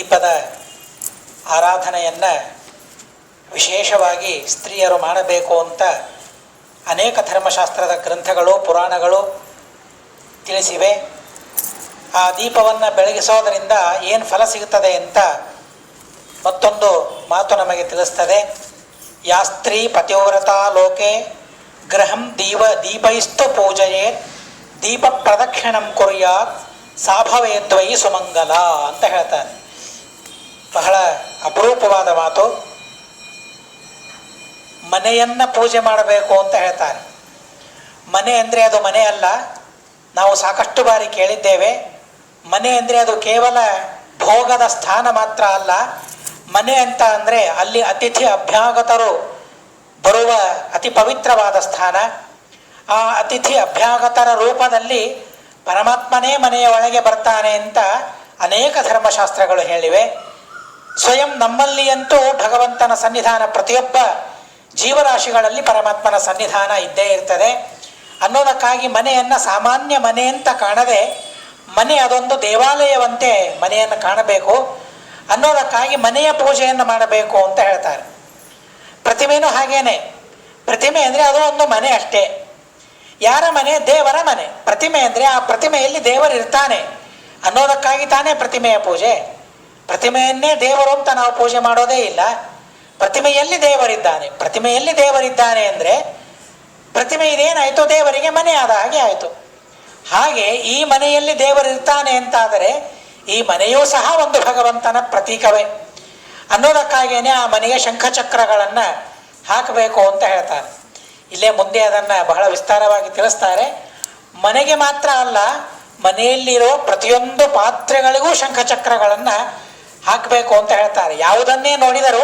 ದೀಪದ ಆರಾಧನೆಯನ್ನು ವಿಶೇಷವಾಗಿ ಸ್ತ್ರೀಯರು ಮಾಡಬೇಕು ಅಂತ ಅನೇಕ ಧರ್ಮಶಾಸ್ತ್ರದ ಗ್ರಂಥಗಳು ಪುರಾಣಗಳು ತಿಳಿಸಿವೆ. ಆ ದೀಪವನ್ನು ಬೆಳಗಿಸೋದರಿಂದ ಏನು ಫಲ ಸಿಗುತ್ತದೆ ಅಂತ ಮತ್ತೊಂದು ಮಾತು ನಮಗೆ ತಿಳಿಸ್ತದೆ. ಯಾ ಸ್ತ್ರೀ ಪತಿವ್ರತಾ ಲೋಕೆ ಗೃಹಂ ದೀಪೈಸ್ತು ಪೂಜಯೇತ್ ದೀಪ ಪ್ರದಕ್ಷಿಣಂ ಕುರ್ಯಾತ್ ಸಾಭವೇದ್ವೈ ಸುಮಂಗಲ ಅಂತ ಹೇಳ್ತಾರೆ. ಬಹಳ ಅಪರೂಪವಾದ ಮಾತು. ಮನೆಯನ್ನು ಪೂಜೆ ಮಾಡಬೇಕು ಅಂತ ಹೇಳ್ತಾರೆ. ಮನೆ ಅಂದರೆ ಅದು ಮನೆ ಅಲ್ಲ. ನಾವು ಸಾಕಷ್ಟು ಬಾರಿ ಕೇಳಿದ್ದೇವೆ, ಮನೆ ಅಂದರೆ ಅದು ಕೇವಲ ಭೋಗದ ಸ್ಥಾನ ಮಾತ್ರ ಅಲ್ಲ. ಮನೆ ಅಂತ ಅಂದರೆ ಅಲ್ಲಿ ಅತಿಥಿ ಅಭ್ಯಾಗತರು ಬರುವ ಅತಿ ಪವಿತ್ರವಾದ ಸ್ಥಾನ. ಆ ಅತಿಥಿ ಅಭ್ಯಾಗತರ ರೂಪದಲ್ಲಿ ಪರಮಾತ್ಮನೇ ಮನೆಯ ಒಳಗೆ ಬರ್ತಾನೆ ಅಂತ ಅನೇಕ ಧರ್ಮಶಾಸ್ತ್ರಗಳು ಹೇಳಿವೆ. ಸ್ವಯಂ ನಮ್ಮಲ್ಲಿಯಂತೂ ಭಗವಂತನ ಸನ್ನಿಧಾನ ಪ್ರತಿಯೊಬ್ಬ ಜೀವರಾಶಿಗಳಲ್ಲಿ ಪರಮಾತ್ಮನ ಸನ್ನಿಧಾನ ಇದ್ದೇ ಇರ್ತದೆ ಅನ್ನೋದಕ್ಕಾಗಿ ಮನೆಯನ್ನು ಸಾಮಾನ್ಯ ಮನೆ ಅಂತ ಕಾಣದೆ ಮನೆ ಅದೊಂದು ದೇವಾಲಯವಂತೆ ಮನೆಯನ್ನು ಕಾಣಬೇಕು ಅನ್ನೋದಕ್ಕಾಗಿ ಮನೆಯ ಪೂಜೆಯನ್ನು ಮಾಡಬೇಕು ಅಂತ ಹೇಳ್ತಾರೆ. ಪ್ರತಿಮೆನೂ ಹಾಗೇನೆ. ಪ್ರತಿಮೆ ಅಂದರೆ ಅದು ಒಂದು ಮನೆ ಅಷ್ಟೇ. ಯಾರ ಮನೆ? ದೇವರ ಮನೆ. ಪ್ರತಿಮೆ ಅಂದರೆ ಆ ಪ್ರತಿಮೆಯಲ್ಲಿ ದೇವರಿರ್ತಾನೆ ಅನ್ನೋದಕ್ಕಾಗಿ ತಾನೇ ಪ್ರತಿಮೆಯ ಪೂಜೆ. ಪ್ರತಿಮೆಯನ್ನೇ ದೇವರು ಅಂತ ನಾವು ಪೂಜೆ ಮಾಡೋದೇ ಇಲ್ಲ. ಪ್ರತಿಮೆಯಲ್ಲಿ ದೇವರಿದ್ದಾನೆ. ಪ್ರತಿಮೆಯಲ್ಲಿ ದೇವರಿದ್ದಾನೆ ಅಂದರೆ ಪ್ರತಿಮೆ ಇದೇನಾಯಿತು? ದೇವರಿಗೆ ಮನೆ ಆದ ಹಾಗೆ ಆಯಿತು. ಹಾಗೆ ಈ ಮನೆಯಲ್ಲಿ ದೇವರಿರ್ತಾನೆ ಅಂತಾದರೆ ಈ ಮನೆಯೂ ಸಹ ಒಂದು ಭಗವಂತನ ಪ್ರತೀಕವೇ ಅನ್ನೋದಕ್ಕಾಗಿಯೇ ಆ ಮನೆಗೆ ಶಂಖಚಕ್ರಗಳನ್ನು ಹಾಕಬೇಕು ಅಂತ ಹೇಳ್ತಾರೆ. ಇಲ್ಲೇ ಮುಂದೆ ಅದನ್ನು ಬಹಳ ವಿಸ್ತಾರವಾಗಿ ತಿಳಿಸ್ತಾರೆ. ಮನೆಗೆ ಮಾತ್ರ ಅಲ್ಲ, ಮನೆಯಲ್ಲಿರೋ ಪ್ರತಿಯೊಂದು ಪಾತ್ರೆಗಳಿಗೂ ಶಂಖಚಕ್ರಗಳನ್ನು ಹಾಕಬೇಕು ಅಂತ ಹೇಳ್ತಾರೆ. ಯಾವುದನ್ನೇ ನೋಡಿದರೂ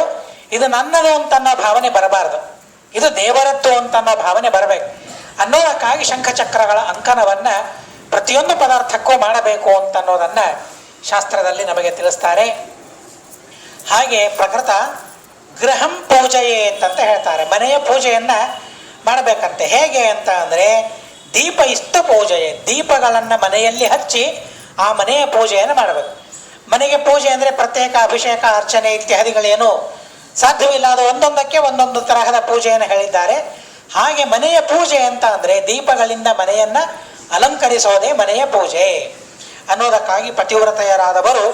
ಇದು ನನ್ನದು ಅಂತನ್ನೋ ಭಾವನೆ ಬರಬಾರ್ದು, ಇದು ದೇವರದ್ದು ಅಂತನ್ನೋ ಭಾವನೆ ಬರಬೇಕು ಅನ್ನೋದಕ್ಕಾಗಿ ಶಂಖಚಕ್ರಗಳ ಅಂಕನವನ್ನು ಪ್ರತಿಯೊಂದು ಪದಾರ್ಥಕ್ಕೂ ಮಾಡಬೇಕು ಅಂತನ್ನೋದನ್ನು ಶಾಸ್ತ್ರದಲ್ಲಿ ನಮಗೆ ತಿಳಿಸ್ತಾರೆ. ಹಾಗೆ ಪ್ರಕೃತ ಗೃಹಂ ಪೂಜೆಯೇತ್ ಅಂತ ಹೇಳ್ತಾರೆ. ಮನೆಯ ಪೂಜೆಯನ್ನು ಮಾಡಬೇಕಂತೆ. ಹೇಗೆ ಅಂತ ಅಂದರೆ ದೀಪ ಇಷ್ಟು ಪೂಜೆಯೇ, ದೀಪಗಳನ್ನು ಮನೆಯಲ್ಲಿ ಹಚ್ಚಿ ಆ ಮನೆಯ ಪೂಜೆಯನ್ನು ಮಾಡಬೇಕು. ಮನೆಗೆ ಪೂಜೆ ಅಂದರೆ ಪ್ರತ್ಯೇಕ ಅಭಿಷೇಕ ಅರ್ಚನೆ ಇತ್ಯಾದಿಗಳೇನು ಸಾಧ್ಯವಿಲ್ಲ. ಅದು ಒಂದೊಂದಕ್ಕೆ ಒಂದೊಂದು ತರಹದ ಪೂಜೆಯನ್ನು ಹೇಳಿದ್ದಾರೆ. ಹಾಗೆ ಮನೆಯ ಪೂಜೆ ಅಂತ ಅಂದರೆ ದೀಪಗಳಿಂದ ಮನೆಯನ್ನು ಅಲಂಕರಿಸೋದೇ ಮನೆಯ ಪೂಜೆ ಅನ್ನೋದಕ್ಕಾಗಿ ಪತಿವ್ರತೆಯರಾದವರು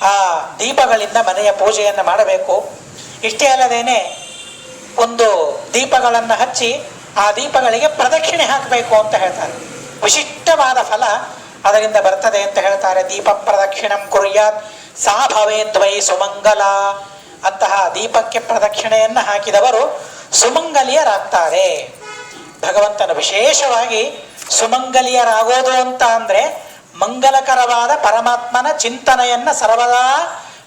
ಆ ದೀಪಗಳಿಂದ ಮನೆಯ ಪೂಜೆಯನ್ನು ಮಾಡಬೇಕು. ಇಷ್ಟೇ ಅಲ್ಲದೇನೆ ಒಂದು ದೀಪಗಳನ್ನು ಹಚ್ಚಿ ಆ ದೀಪಗಳಿಗೆ ಪ್ರದಕ್ಷಿಣೆ ಹಾಕಬೇಕು ಅಂತ ಹೇಳ್ತಾರೆ. ವಿಶಿಷ್ಟವಾದ ಫಲ ಅದರಿಂದ ಬರ್ತದೆ ಅಂತ ಹೇಳ್ತಾರೆ. ದೀಪ ಪ್ರದಕ್ಷಿಣಂ ಕುರ್ಯಾತ್ ಸಾ ಭವೇದ್ವೈ ಸುಮಂಗಲ. ಅಂತಹ ದೀಪಕ್ಕೆ ಪ್ರದಕ್ಷಿಣೆಯನ್ನು ಹಾಕಿದವರು ಸುಮಂಗಲಿಯರಾಗ್ತಾರೆ. ಭಗವಂತನ ವಿಶೇಷವಾಗಿ ಸುಮಂಗಲಿಯರಾಗೋದು ಅಂತ ಅಂದರೆ ಮಂಗಲಕರವಾದ ಪರಮಾತ್ಮನ ಚಿಂತನೆಯನ್ನು ಸರ್ವದಾ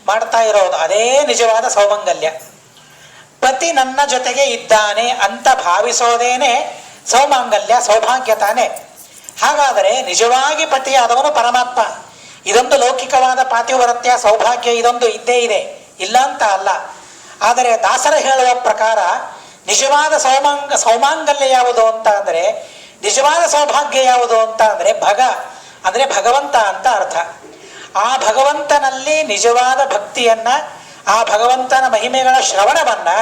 ಮಾಡ್ತಾ ಇರೋದು, ಅದೇ ನಿಜವಾದ ಸೌಮಂಗಲ್ಯ. ಪತಿ ನನ್ನ ಜೊತೆಗೆ ಇದ್ದಾನೆ ಅಂತ ಭಾವಿಸೋದೇನೆ ಸೌಮಾಂಗಲ್ಯ, ಸೌಭಾಗ್ಯ ತಾನೆ. ಹಾಗಾದರೆ ನಿಜವಾಗಿ ಪತಿಯಾದವನು ಪರಮಾತ್ಮ. ಇದೊಂದು ಲೌಕಿಕವಾದ ಪಾತಿವ್ರತ್ಯ ಸೌಭಾಗ್ಯ ಇದೊಂದು ಇದ್ದೇ ಇದೆ, ಇಲ್ಲ ಅಂತ ಅಲ್ಲ. ಆದರೆ ದಾಸರ ಹೇಳುವ ಪ್ರಕಾರ ನಿಜವಾದ ಸೌಮಾಂಗಲ್ಯ ಯಾವುದು ಅಂತ ಅಂದರೆ, ನಿಜವಾದ ಸೌಭಾಗ್ಯ ಯಾವುದು ಅಂತ ಅಂದರೆ ಅಂದರೆ ಭಗವಂತ ಅಂತ ಅರ್ಥ. ಆ ಭಗವಂತನಲ್ಲಿ ನಿಜವಾದ ಭಕ್ತಿಯನ್ನು, ಆ ಭಗವಂತನ ಮಹಿಮೆಗಳ ಶ್ರವಣವನ್ನು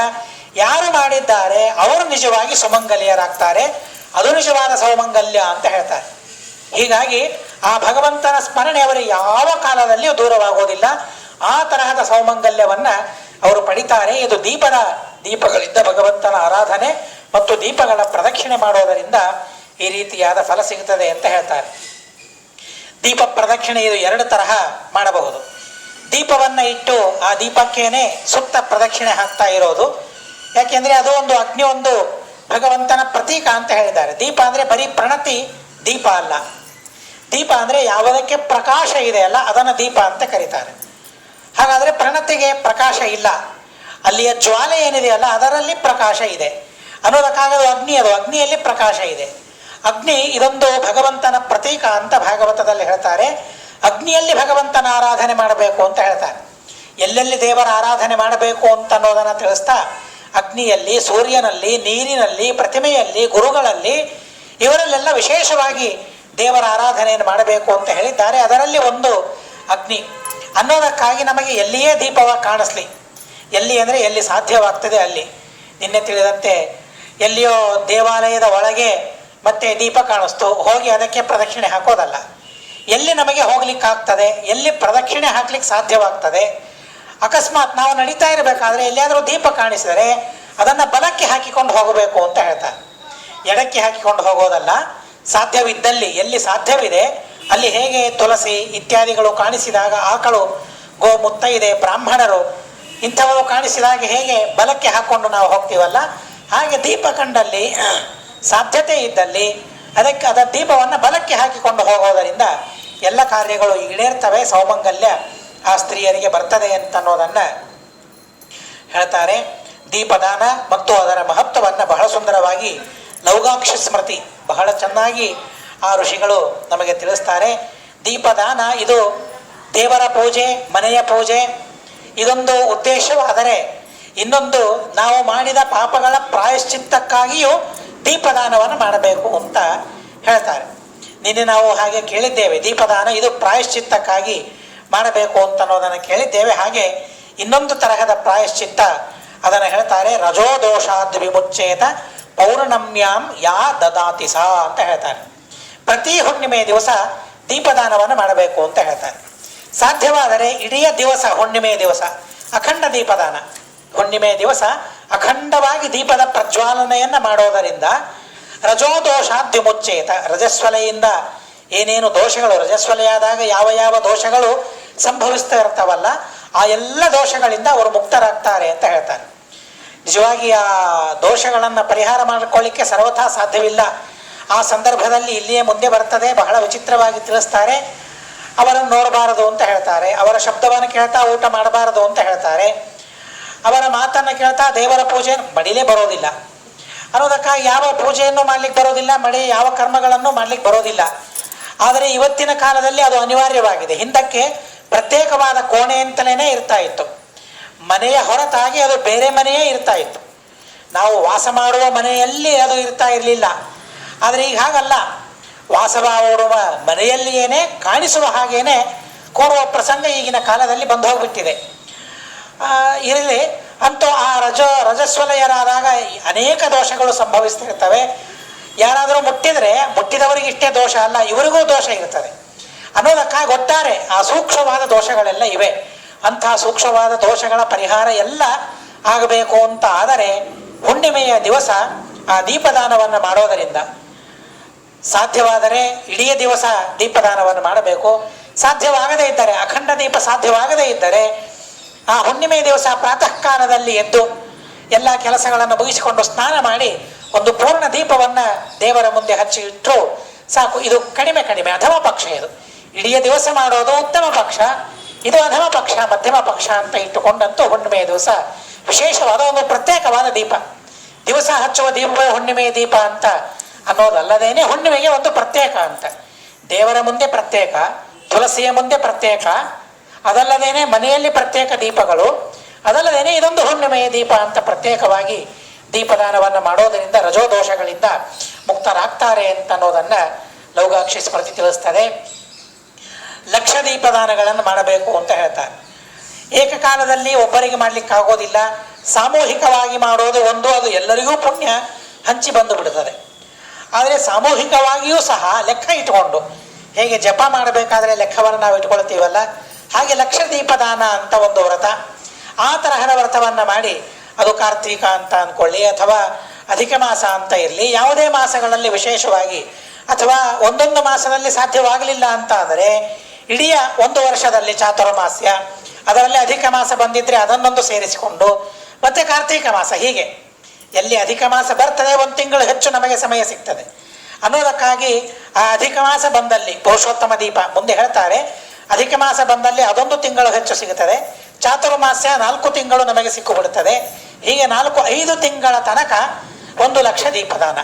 ಯಾರು ಮಾಡಿದ್ದಾರೆ ಅವರು ನಿಜವಾಗಿ ಸುಮಂಗಲಿಯರಾಗ್ತಾರೆ. ಅದು ನಿಜವಾದ ಸೌಮಂಗಲ್ಯ ಅಂತ ಹೇಳ್ತಾರೆ. ಹೀಗಾಗಿ ಆ ಭಗವಂತನ ಸ್ಮರಣೆ ಅವರಿಗೆ ಯಾವ ಕಾಲದಲ್ಲಿಯೂ ದೂರವಾಗೋದಿಲ್ಲ. ಆ ತರಹದ ಸೌಮಂಗಲ್ಯವನ್ನು ಅವರು ಪಡಿತಾರೆ. ಇದು ದೀಪಗಳಿಂದ ಭಗವಂತನ ಆರಾಧನೆ ಮತ್ತು ದೀಪಗಳ ಪ್ರದಕ್ಷಿಣೆ ಮಾಡೋದರಿಂದ ಈ ರೀತಿಯಾದ ಫಲ ಸಿಗುತ್ತದೆ ಅಂತ ಹೇಳ್ತಾರೆ. ದೀಪ ಪ್ರದಕ್ಷಿಣೆ ಇದು ಎರಡು ತರಹ ಮಾಡಬಹುದು. ದೀಪವನ್ನು ಇಟ್ಟು ಆ ದೀಪಕ್ಕೇನೆ ಸುತ್ತ ಪ್ರದಕ್ಷಿಣೆ ಹಾಕ್ತಾ ಇರೋದು. ಯಾಕೆಂದರೆ ಅದು ಒಂದು ಅಗ್ನಿ, ಒಂದು ಭಗವಂತನ ಪ್ರತೀಕ ಅಂತ ಹೇಳಿದ್ದಾರೆ. ದೀಪ ಅಂದರೆ ಬರೀ ಪ್ರಣತಿ ದೀಪ ಅಲ್ಲ. ದೀಪ ಅಂದರೆ ಯಾವುದಕ್ಕೆ ಪ್ರಕಾಶ ಇದೆ ಅಲ್ಲ ಅದನ್ನು ದೀಪ ಅಂತ ಕರೀತಾರೆ. ಹಾಗಾದರೆ ಪ್ರಣತಿಗೆ ಪ್ರಕಾಶ ಇಲ್ಲ, ಅಲ್ಲಿಯ ಜ್ವಾಲೆ ಏನಿದೆಯಲ್ಲ ಅದರಲ್ಲಿ ಪ್ರಕಾಶ ಇದೆ ಅನ್ನೋದಕ್ಕಾಗದು ಅಗ್ನಿ. ಅದು ಅಗ್ನಿಯಲ್ಲಿ ಪ್ರಕಾಶ ಇದೆ. ಅಗ್ನಿ ಇದೊಂದು ಭಗವಂತನ ಪ್ರತೀಕ ಅಂತ ಭಾಗವತದಲ್ಲಿ ಹೇಳ್ತಾರೆ. ಅಗ್ನಿಯಲ್ಲಿ ಭಗವಂತನ ಆರಾಧನೆ ಮಾಡಬೇಕು ಅಂತ ಹೇಳ್ತಾರೆ. ಎಲ್ಲೆಲ್ಲಿ ದೇವರ ಆರಾಧನೆ ಮಾಡಬೇಕು ಅಂತ ಅನ್ನೋದನ್ನು ತಿಳಿಸ್ತಾ ಅಗ್ನಿಯಲ್ಲಿ, ಸೂರ್ಯನಲ್ಲಿ, ನೀರಿನಲ್ಲಿ, ಪ್ರತಿಮೆಯಲ್ಲಿ, ಗುರುಗಳಲ್ಲಿ, ಇವರಲ್ಲೆಲ್ಲ ವಿಶೇಷವಾಗಿ ದೇವರ ಆರಾಧನೆಯನ್ನು ಮಾಡಬೇಕು ಅಂತ ಹೇಳಿದ್ದಾರೆ. ಅದರಲ್ಲಿ ಒಂದು ಅಗ್ನಿ. ಅನ್ನೋದಕ್ಕಾಗಿ ನಮಗೆ ಎಲ್ಲಿಯೇ ದೀಪವಾಗಿ ಕಾಣಿಸ್ಲಿ, ಎಲ್ಲಿ ಅಂದರೆ ಎಲ್ಲಿ ಸಾಧ್ಯವಾಗ್ತದೆ ಅಲ್ಲಿ. ನಿನ್ನೆ ತಿಳಿದಂತೆ ಎಲ್ಲಿಯೋ ದೇವಾಲಯದ ಒಳಗೆ ಮತ್ತೆ ದೀಪ ಕಾಣಿಸ್ತು, ಹೋಗಿ ಅದಕ್ಕೆ ಪ್ರದಕ್ಷಿಣೆ ಹಾಕೋದಲ್ಲ. ಎಲ್ಲಿ ನಮಗೆ ಹೋಗ್ಲಿಕ್ಕಾಗ್ತದೆ, ಎಲ್ಲಿ ಪ್ರದಕ್ಷಿಣೆ ಹಾಕ್ಲಿಕ್ಕೆ ಸಾಧ್ಯವಾಗ್ತದೆ, ಅಕಸ್ಮಾತ್ ನಾವು ನಡೀತಾ ಇರಬೇಕಾದ್ರೆ ಎಲ್ಲಿಯಾದರೂ ದೀಪ ಕಾಣಿಸಿದರೆ ಅದನ್ನು ಬಲಕ್ಕೆ ಹಾಕಿಕೊಂಡು ಹೋಗಬೇಕು ಅಂತ ಹೇಳ್ತಾರೆ. ಎಡಕ್ಕೆ ಹಾಕಿಕೊಂಡು ಹೋಗೋದಲ್ಲ. ಸಾಧ್ಯವಿದ್ದಲ್ಲಿ, ಎಲ್ಲಿ ಸಾಧ್ಯವಿದೆ ಅಲ್ಲಿ, ಹೇಗೆ ತುಳಸಿ ಇತ್ಯಾದಿಗಳು ಕಾಣಿಸಿದಾಗ, ಆಕಳು, ಗೋ ಮುತ್ತೈದೆ, ಬ್ರಾಹ್ಮಣರು ಇಂಥವರು ಕಾಣಿಸಿದಾಗ ಹೇಗೆ ಬಲಕ್ಕೆ ಹಾಕ್ಕೊಂಡು ನಾವು ಹೋಗ್ತೀವಲ್ಲ, ಹಾಗೆ ದೀಪ ಕಂಡಲ್ಲಿ ಸಾಧ್ಯತೆ ಇದ್ದಲ್ಲಿ ಅದರ ದೀಪವನ್ನು ಬಲಕ್ಕೆ ಹಾಕಿಕೊಂಡು ಹೋಗೋದರಿಂದ ಎಲ್ಲ ಕಾರ್ಯಗಳು ಈಡೇರ್ತವೆ, ಸೌಮಂಗಲ್ಯ ಆ ಸ್ತ್ರೀಯರಿಗೆ ಬರ್ತದೆ ಅಂತನ್ನೋದನ್ನು ಹೇಳ್ತಾರೆ. ದೀಪದಾನ ಮತ್ತು ಅದರ ಮಹತ್ವವನ್ನು ಬಹಳ ಸುಂದರವಾಗಿ ಲೌಗಾಕ್ಷ ಸ್ಮೃತಿ ಬಹಳ ಚೆನ್ನಾಗಿ ಆ ಋಷಿಗಳು ನಮಗೆ ತಿಳಿಸ್ತಾರೆ. ದೀಪದಾನ ಇದು ದೇವರ ಪೂಜೆ, ಮನೆಯ ಪೂಜೆ, ಇದೊಂದು ಉದ್ದೇಶವಾದರೆ ಇನ್ನೊಂದು ನಾವು ಮಾಡಿದ ಪಾಪಗಳ ಪ್ರಾಯಶ್ಚಿತ್ತಕ್ಕಾಗಿಯೂ ದೀಪದಾನವನ್ನು ಮಾಡಬೇಕು ಅಂತ ಹೇಳ್ತಾರೆ. ನಿನ್ನೆ ನಾವು ಹಾಗೆ ಕೇಳಿದ್ದೇವೆ, ದೀಪದಾನ ಇದು ಪ್ರಾಯಶ್ಚಿತ್ತಕ್ಕಾಗಿ ಮಾಡಬೇಕು ಅಂತ ಅನ್ನೋದನ್ನು ಕೇಳಿದ್ದೇವೆ. ಹಾಗೆ ಇನ್ನೊಂದು ತರಹದ ಪ್ರಾಯಶ್ಚಿತ್ತ ಅದನ್ನು ಹೇಳ್ತಾರೆ, ರಜೋದೋಷಾದ್ ವಿಮುಚ್ಚೇತ ಪೌರ್ಣಮ್ಯಾಂ ಯಾ ದದಾತಿ ಸಾ ಅಂತ ಹೇಳ್ತಾರೆ. ಪ್ರತಿ ಹುಣ್ಣಿಮೆಯ ದಿವಸ ದೀಪದಾನವನ್ನು ಮಾಡಬೇಕು ಅಂತ ಹೇಳ್ತಾರೆ. ಸಾಧ್ಯವಾದರೆ ಇಡೀ ದಿವಸ, ಹುಣ್ಣಿಮೆಯ ದಿವಸ ಅಖಂಡ ದೀಪದಾನ, ಹುಣ್ಣಿಮೆಯ ದಿವಸ ಅಖಂಡವಾಗಿ ದೀಪದ ಪ್ರಜ್ವಾಲನೆಯನ್ನು ಮಾಡೋದರಿಂದ ರಜೋದೋಷಾದ್ ವಿಮುಚ್ಚೇತ, ರಜಸ್ವಲೆಯಿಂದ ಏನೇನು ದೋಷಗಳು, ರಜಸ್ವಲೆಯಾದಾಗ ಯಾವ ಯಾವ ದೋಷಗಳು ಸಂಭವಿಸ್ತಾ ಇರ್ತಾವಲ್ಲ, ಆ ಎಲ್ಲ ದೋಷಗಳಿಂದ ಅವರು ಮುಕ್ತರಾಗ್ತಾರೆ ಅಂತ ಹೇಳ್ತಾರೆ. ನಿಜವಾಗಿ ಆ ದೋಷಗಳನ್ನು ಪರಿಹಾರ ಮಾಡಿಕೊಳ್ಳಿಕ್ಕೆ ಸರ್ವಥಾ ಸಾಧ್ಯವಿಲ್ಲ. ಆ ಸಂದರ್ಭದಲ್ಲಿ ಇಲ್ಲಿಯೇ ಮುಂದೆ ಬರ್ತದೆ, ಬಹಳ ವಿಚಿತ್ರವಾಗಿ ತಿಳಿಸ್ತಾರೆ. ಅವರನ್ನು ನೋಡಬಾರದು ಅಂತ ಹೇಳ್ತಾರೆ, ಅವರ ಶಬ್ದವನ್ನು ಕೇಳ್ತಾ ಊಟ ಮಾಡಬಾರದು ಅಂತ ಹೇಳ್ತಾರೆ, ಅವರ ಮಾತನ್ನು ಕೇಳ್ತಾ ದೇವರ ಪೂಜೆ ಮಡಿಲೇ ಬರೋದಿಲ್ಲ ಅನ್ನೋದಕ್ಕಾಗಿ ಯಾವ ಪೂಜೆಯನ್ನು ಮಾಡ್ಲಿಕ್ಕೆ ಬರೋದಿಲ್ಲ, ಮಡಿ ಯಾವ ಕರ್ಮಗಳನ್ನು ಮಾಡ್ಲಿಕ್ಕೆ ಬರೋದಿಲ್ಲ. ಆದರೆ ಇವತ್ತಿನ ಕಾಲದಲ್ಲಿ ಅದು ಅನಿವಾರ್ಯವಾಗಿದೆ. ಹಿಂದಕ್ಕೆ ಪ್ರತ್ಯೇಕವಾದ ಕೋಣೆ ಅಂತಲೇ ಇರ್ತಾ ಇತ್ತು, ಮನೆಯ ಹೊರತಾಗಿ ಅದು ಬೇರೆ ಮನೆಯೇ ಇರ್ತಾ ಇತ್ತು. ನಾವು ವಾಸ ಮಾಡುವ ಮನೆಯಲ್ಲಿ ಅದು ಇರ್ತಾ ಇರಲಿಲ್ಲ. ಆದರೆ ಈಗ ಹಾಗಲ್ಲ, ವಾಸ ಮಾಡುವ ಮನೆಯಲ್ಲಿಯೇ ಕಾಣಿಸುವ ಹಾಗೇನೆ ಕೋರುವ ಪ್ರಸಂಗ ಈಗಿನ ಕಾಲದಲ್ಲಿ ಬಂದು ಹೋಗ್ಬಿಟ್ಟಿದೆ. ಇರಲಿ ಅಂತೂ ಆ ರಜಸ್ವಲಯರಾದಾಗ ಅನೇಕ ದೋಷಗಳು ಸಂಭವಿಸ್ತಿರ್ತವೆ. ಯಾರಾದರೂ ಮುಟ್ಟಿದರೆ ಮುಟ್ಟಿದವರಿಗೆ ಇಷ್ಟೇ ದೋಷ ಅಲ್ಲ, ಇವರಿಗೂ ದೋಷ ಇರ್ತದೆ ಅನ್ನೋದಕ್ಕಾಗಿ ಒಟ್ಟಾರೆ ಆ ಸೂಕ್ಷ್ಮವಾದ ದೋಷಗಳೆಲ್ಲ ಇವೆ. ಅಂತಹ ಸೂಕ್ಷ್ಮವಾದ ದೋಷಗಳ ಪರಿಹಾರ ಎಲ್ಲ ಆಗಬೇಕು ಅಂತ ಆದರೆ ಹುಣ್ಣಿಮೆಯ ದಿವಸ ಆ ದೀಪದಾನವನ್ನು ಮಾಡೋದರಿಂದ ಸಾಧ್ಯವಾದರೆ ಇಡೀ ದಿವಸ ದೀಪದಾನವನ್ನು ಮಾಡಬೇಕು. ಸಾಧ್ಯವಾಗದೇ ಇದ್ದರೆ, ಅಖಂಡ ದೀಪ ಸಾಧ್ಯವಾಗದೇ ಇದ್ದರೆ ಆ ಹುಣ್ಣಿಮೆಯ ದಿವಸ ಪ್ರಾತಃ ಕಾಲದಲ್ಲಿ ಎದ್ದು ಎಲ್ಲ ಕೆಲಸಗಳನ್ನು ಮುಗಿಸಿಕೊಂಡು ಸ್ನಾನ ಮಾಡಿ ಒಂದು ಪೂರ್ಣ ದೀಪವನ್ನು ದೇವರ ಮುಂದೆ ಹಚ್ಚಿ ಇಟ್ಟರು ಸಾಕು. ಇದು ಕಡಿಮೆ ಅಧಮ ಪಕ್ಷ. ಇದು ಇಡೀ ದಿವಸ ಮಾಡೋದು ಉತ್ತಮ ಪಕ್ಷ, ಇದು ಅಧಮ ಪಕ್ಷ, ಮಧ್ಯಮ ಪಕ್ಷ ಅಂತ ಇಟ್ಟುಕೊಂಡಂತೂ ಹುಣ್ಣಿಮೆಯ ದಿವಸ ವಿಶೇಷವಾದ ಒಂದು ಪ್ರತ್ಯೇಕವಾದ ದೀಪ. ದಿವಸ ಹಚ್ಚುವ ದೀಪವೇ ಹುಣ್ಣಿಮೆಯ ದೀಪ ಅಂತ ಅನ್ನೋದಲ್ಲದೇನೆ ಹುಣ್ಣಿಮೆಗೆ ಒಂದು ಪ್ರತ್ಯೇಕ ಅಂತ. ದೇವರ ಮುಂದೆ ಪ್ರತ್ಯೇಕ, ತುಳಸಿಯ ಮುಂದೆ ಪ್ರತ್ಯೇಕ, ಅದಲ್ಲದೇನೆ ಮನೆಯಲ್ಲಿ ಪ್ರತ್ಯೇಕ ದೀಪಗಳು, ಅದಲ್ಲದೇನೆ ಇದೊಂದು ಹುಣ್ಣಿಮೆಯ ದೀಪ ಅಂತ ಪ್ರತ್ಯೇಕವಾಗಿ ದೀಪದಾನವನ್ನು ಮಾಡೋದರಿಂದ ರಜೋದೋಷಗಳಿಂದ ಮುಕ್ತರಾಗ್ತಾರೆ ಅಂತ ಅನ್ನೋದನ್ನು ಲೌಗಾಕ್ಷಿ ಸ್ಮೃತಿ ತಿಳಿಸ್ತದೆ. ಲಕ್ಷ ದೀಪದಾನಗಳನ್ನು ಮಾಡಬೇಕು ಅಂತ ಹೇಳ್ತಾರೆ. ಏಕಕಾಲದಲ್ಲಿ ಒಬ್ಬರಿಗೆ ಮಾಡಲಿಕ್ಕಾಗೋದಿಲ್ಲ, ಸಾಮೂಹಿಕವಾಗಿ ಮಾಡೋದು ಒಂದು, ಅದು ಎಲ್ಲರಿಗೂ ಪುಣ್ಯ ಹಂಚಿ ಬಂದು ಬಿಡುತ್ತದೆ. ಆದರೆ ಸಾಮೂಹಿಕವಾಗಿಯೂ ಸಹ ಲೆಕ್ಕ ಇಟ್ಕೊಂಡು, ಹೇಗೆ ಜಪ ಮಾಡಬೇಕಾದ್ರೆ ಲೆಕ್ಕವನ್ನು ನಾವು ಇಟ್ಕೊಳ್ತೀವಲ್ಲ, ಹಾಗೆ ಲಕ್ಷ ದೀಪದಾನ ಅಂತ ಒಂದು ವ್ರತ, ಆ ತರಹದ ವ್ರತವನ್ನು ಮಾಡಿ, ಅದು ಕಾರ್ತೀಕ ಅಂತ ಅಂದ್ಕೊಳ್ಳಿ ಅಥವಾ ಅಧಿಕ ಮಾಸ ಅಂತ ಇರಲಿ, ಯಾವುದೇ ಮಾಸಗಳಲ್ಲಿ ವಿಶೇಷವಾಗಿ, ಅಥವಾ ಒಂದೊಂದು ಮಾಸದಲ್ಲಿ ಸಾಧ್ಯವಾಗಲಿಲ್ಲ ಅಂತ ಅಂದರೆ ಇಡೀ ಒಂದು ವರ್ಷದಲ್ಲಿ ಚಾತುರ್ಮಾಸ್ಯ, ಅದರಲ್ಲಿ ಅಧಿಕ ಮಾಸ ಬಂದಿದ್ದರೆ ಅದನ್ನೊಂದು ಸೇರಿಸಿಕೊಂಡು ಮತ್ತೆ ಕಾರ್ತೀಕ ಮಾಸ, ಹೀಗೆ ಎಲ್ಲಿ ಅಧಿಕ ಮಾಸ ಬರ್ತದೆ ಒಂದು ತಿಂಗಳು ಹೆಚ್ಚು ನಮಗೆ ಸಮಯ ಸಿಗ್ತದೆ ಅನ್ನೋದಕ್ಕಾಗಿ ಆ ಅಧಿಕ ಮಾಸ ಬಂದಲ್ಲಿ ಪುರುಷೋತ್ತಮ ದೀಪ ಮುಂದೆ ಹೇಳ್ತಾರೆ, ಅಧಿಕ ಮಾಸ ಬಂದಲ್ಲಿ ಅದೊಂದು ತಿಂಗಳು ಹೆಚ್ಚು ಸಿಗುತ್ತದೆ, ಚಾತುರ್ಮಾಸ್ಯ 4 ತಿಂಗಳು ನಮಗೆ ಸಿಕ್ಕುಬಿಡುತ್ತದೆ. ಹೀಗೆ 4-5 ತಿಂಗಳ ತನಕ 1 ಲಕ್ಷ ದೀಪದಾನ